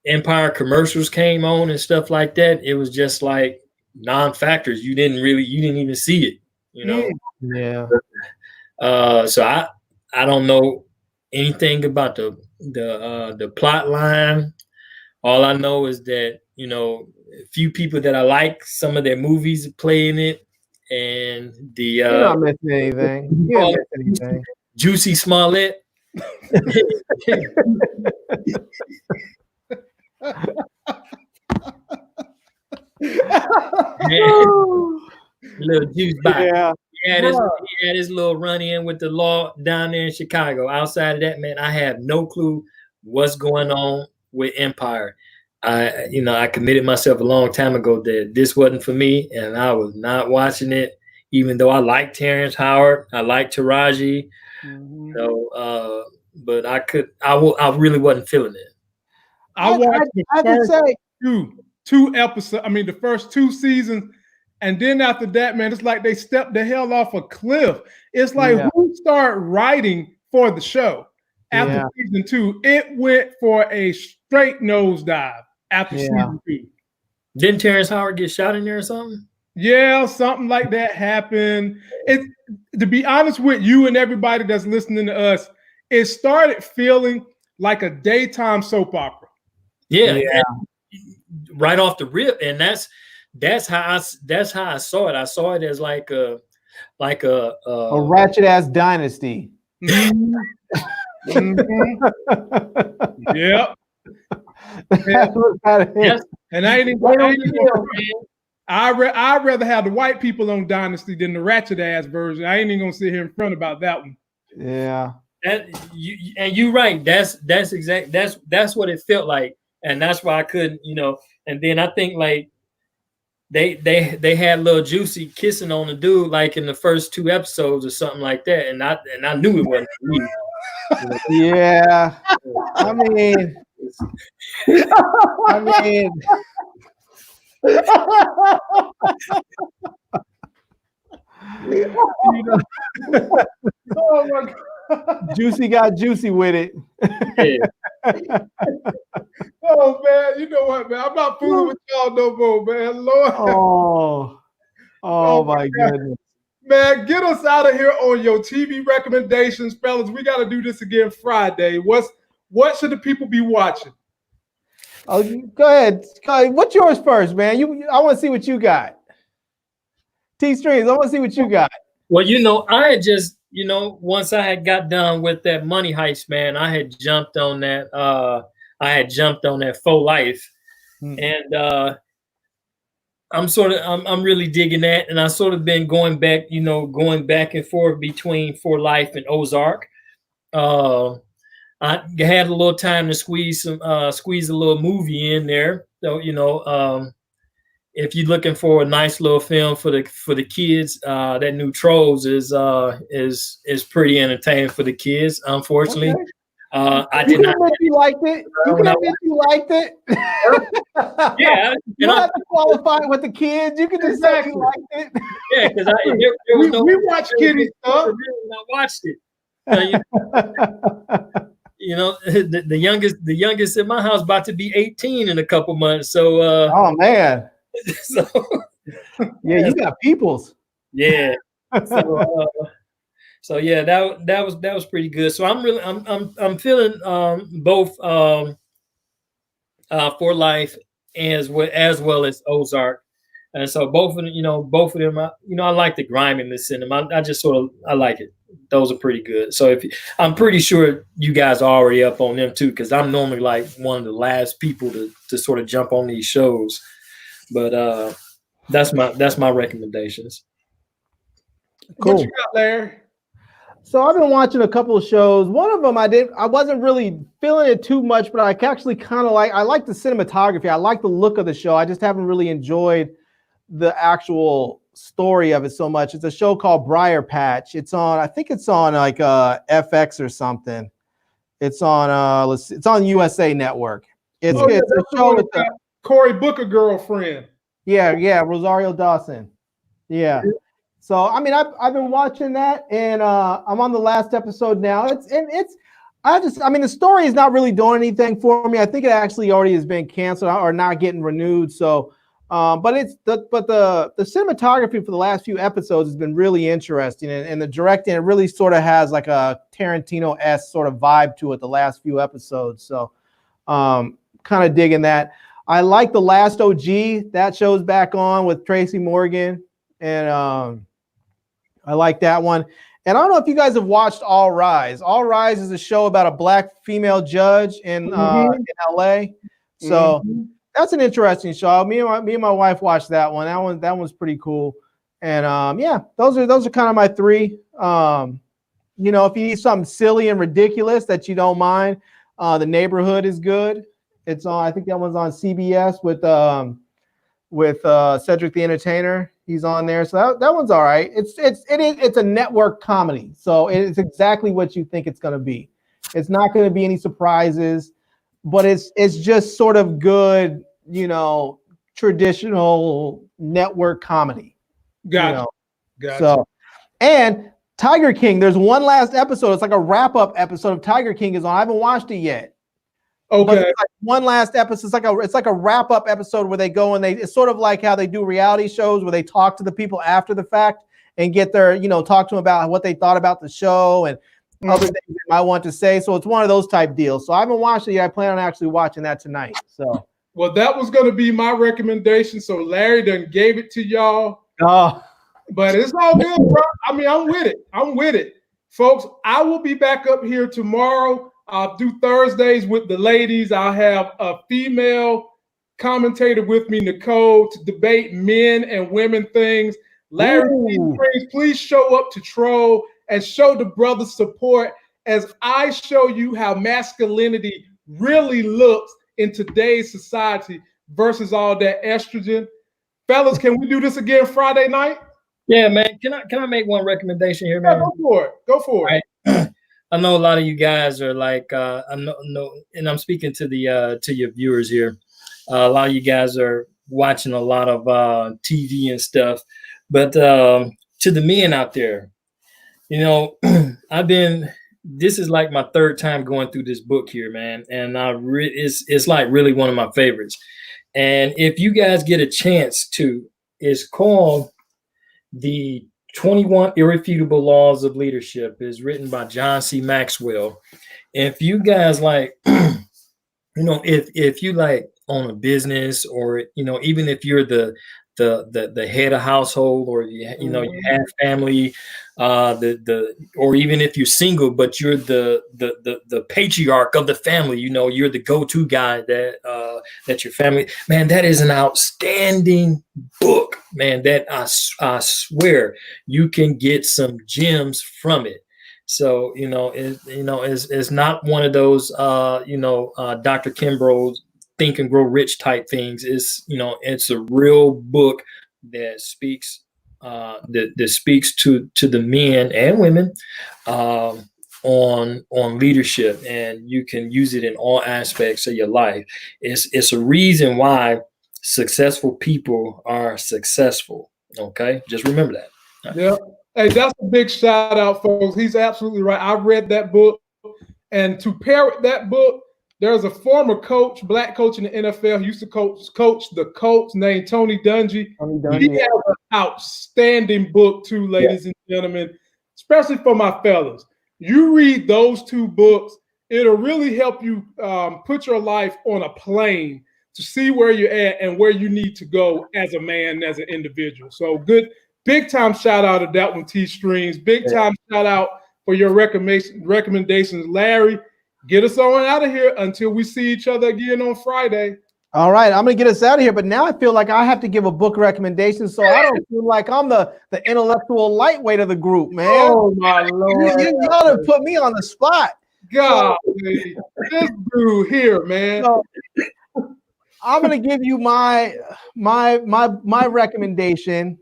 Empire commercials came on and stuff like that, it was just like non-factors. You didn't even see it, Yeah. So I don't know anything about the plot line. All I know is that a few people that I like, some of their movies play in it, and you're not missing anything. You're not missing anything. Juicy Smollett. Little juice box. Yeah. He had his little run in with the law down there in Chicago. Outside of that, man, I have no clue what's going on with Empire. I committed myself a long time ago that this wasn't for me, and I was not watching it, even though I like Terrence Howard, I like Taraji, but I really wasn't feeling it. I watched the first two episodes. I mean, the first 2 seasons, and then after that, man, it's like they stepped the hell off a cliff. It's like who started writing for the show after season 2? It went for a straight nosedive after season 2. Didn't Terrence Howard get shot in there or something? Yeah, something like that happened. To be honest with you and everybody that's listening to us, it started feeling like a daytime soap opera. Yeah. Right off the rip, and that's how I saw it. I saw it as like a ratchet ass dynasty. Mm-hmm. Yep. Yes. And I'd rather have the white people on Dynasty than the ratchet ass version. I ain't even gonna sit here in front about that one. Yeah. You're right. That's what it felt like, and that's why I couldn't, And then I think like they had little Juicy kissing on the dude like in the first 2 episodes or something like that, and I knew it wasn't for me. Yeah. I mean. Oh my God. Juicy got juicy with it. Yeah. Oh man, you know what, man? I'm not fooling with y'all no more, man. Lord. Oh my goodness. Man, get us out of here on your TV recommendations, fellas. We got to do this again Friday. What should the people be watching? Oh, go ahead. What's yours first, man? I want to see what you got. T-Streams, I want to see what you got. Well, I had just, once I had got done with that Money Heist, man, I had jumped on that. I had jumped on that Faux Life, and I'm really digging that, and I sort of been going back and forth between For Life and Ozark. I had a little time to squeeze a little movie in there. So if you're looking for a nice little film for the kids, that new Trolls is pretty entertaining for the kids. Unfortunately, Okay. I You did can not. admit you liked it. You can admit you liked it. Yeah, you don't have to qualify it with the kids. You can just say you liked it. Yeah, because there was no. We watch kiddie stuff. I watched it. The youngest in my house about to be 18 in a couple months. So oh man. So yeah, you got peoples. Yeah. So yeah, that was pretty good. So I'm feeling both For Life as well as Ozark. And so both of them, I like the griminess in them. I like it. Those are pretty good. So I'm pretty sure you guys are already up on them too, because I'm normally like one of the last people to sort of jump on these shows. But that's my recommendations. Cool. What you got there? So I've been watching a couple of shows. One of them I wasn't really feeling it too much, but I actually kind of I like the cinematography. I like the look of the show. I just haven't really enjoyed the actual story of it so much. It's a show called Briar Patch. I think it's on like FX or something. It's on USA Network. It's a show with Cory Booker girlfriend. Yeah, Rosario Dawson. Yeah. So I mean, I've been watching that, and I'm on the last episode now. The story is not really doing anything for me. I think it actually already has been canceled or not getting renewed. So, but the cinematography for the last few episodes has been really interesting, and the directing, it really sort of has like a Tarantino-esque sort of vibe to it. The last few episodes, so kind of digging that. I like The Last OG. That show's back on with Tracy Morgan, and I like that one. And I don't know if you guys have watched All Rise. All Rise is a show about a black female judge in LA. So that's an interesting show. Me and my wife watched that one. That one's pretty cool. And those are kind of my three. If you need something silly and ridiculous that you don't mind, The Neighborhood is good. It's on. I think that one's on CBS with Cedric the Entertainer. He's on there, so that one's all right. It's a network comedy, so it's exactly what you think it's going to be. It's not going to be any surprises, but it's just sort of good, traditional network comedy. Gotcha. So, and Tiger King, there's one last episode. It's like a wrap-up episode of Tiger King is on. I haven't watched it yet. Okay. It's like one last episode. It's like a wrap-up episode where they go and it's sort of like how they do reality shows where they talk to the people after the fact and get their, talk to them about what they thought about the show and other things they might want to say. So it's one of those type deals. So I haven't watched it yet. I plan on actually watching that tonight. So well, that was going to be my recommendation. So Larry done gave it to y'all. Oh, but it's all good, bro. I mean, I'm with it. Folks, I will be back up here tomorrow. I'll do Thursdays with the ladies. I'll have a female commentator with me, Nicole, to debate men and women things. Larry, please show up to troll and show the brothers support as I show you how masculinity really looks in today's society versus all that estrogen. Fellas, can we do this again Friday night? Yeah, man. Can I make one recommendation here, man? Yeah, go for it. Right. I know a lot of you guys are like, and I'm speaking to your viewers here. A lot of you guys are watching a lot of TV and stuff, but to the men out there, this is like my third time going through this book here, man, and it's like really one of my favorites. And if you guys get a chance to, it's called The 21 Irrefutable Laws of Leadership. Is written by John C. Maxwell. And if you guys like, if you like own a business, or even if you're the head of household, or you have family, or even if you're single but you're the patriarch of the family, you're the go-to guy that your family, man, that is an outstanding book, man, that I swear you can get some gems from it. So, it's not one of those, Dr. Kimbrough's Think and Grow Rich type things. It's a real book that speaks, that speaks to the men and women, on leadership, and you can use it in all aspects of your life. It's a reason why successful people are successful. Okay, just remember that. Yeah. Hey, that's a big shout out, folks. He's absolutely right. I read that book, and to parrot that book, there's a former coach, black coach in the NFL. He used to coach the Colts, named Tony Dungy. He has an outstanding book too, ladies and gentlemen, especially for my fellas. You read those two books, it'll really help you put your life on a plane to see where you're at and where you need to go as a man, as an individual. So good. Big time shout out to that one, T Streams. Big time shout out for your recommendations, Larry. Get us on out of here until we see each other again on Friday. All right, I'm gonna get us out of here, but now I feel like I have to give a book recommendation, so I don't feel like I'm the intellectual lightweight of the group, man. Oh my Lord! You gotta put me on the spot. God, this dude here, man. So, I'm gonna give you my recommendation.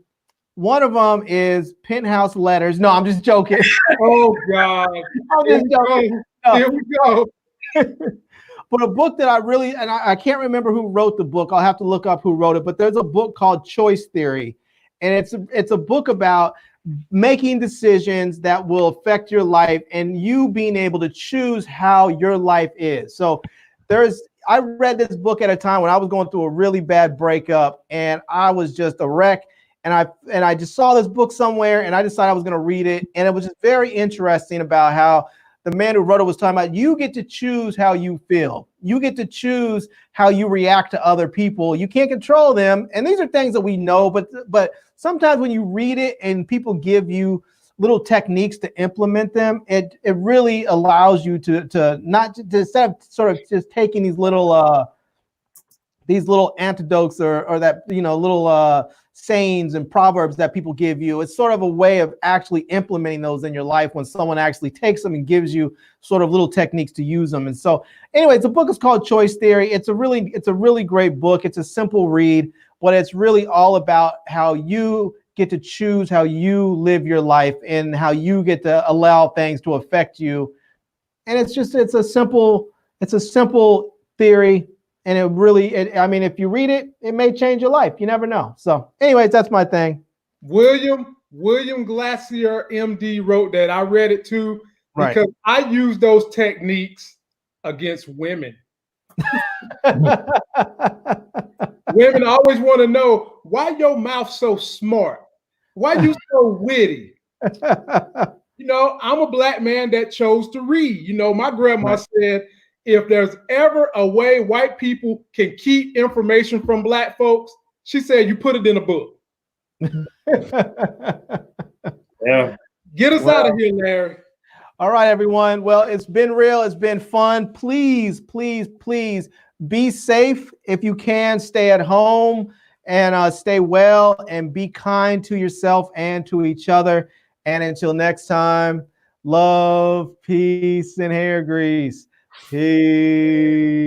One of them is Penthouse Letters. No, I'm just joking. Oh God, I'm just joking. No. Here we go. But a book that I can't remember who wrote the book. I'll have to look up who wrote it. But there's a book called Choice Theory, and it's a book about making decisions that will affect your life and you being able to choose how your life is. So I read this book at a time when I was going through a really bad breakup, and I was just a wreck. And I just saw this book somewhere, and I decided I was going to read it. And it was just very interesting about how the man who wrote it was talking about you get to choose how you feel. You get to choose how you react to other people. You can't control them. And these are things that we know, but sometimes when you read it and people give you little techniques to implement them, it really allows you to not to instead of sort of just taking these little antidotes or that, little sayings and proverbs that people give you. It's sort of a way of actually implementing those in your life when someone actually takes them and gives you sort of little techniques to use them. And so anyway, the book is called Choice Theory. It's a really great book. It's a simple read, but it's really all about how you get to choose how you live your life and how you get to allow things to affect you. And it's a simple theory. And if you read it, it may change your life. You never know. So anyways, that's my thing. William Glacier, MD, wrote that. I read it too, because I use those techniques against women. Women always want to know, why your mouth so smart? Why you so witty? I'm a black man that chose to read. My grandma said, if there's ever a way white people can keep information from black folks, she said, you put it in a book. Yeah. Get us out of here, Larry. All right, everyone. Well, it's been real. It's been fun. Please, please, please be safe. If you can, stay at home and stay well and be kind to yourself and to each other. And until next time, love, peace, and hair grease. Peace.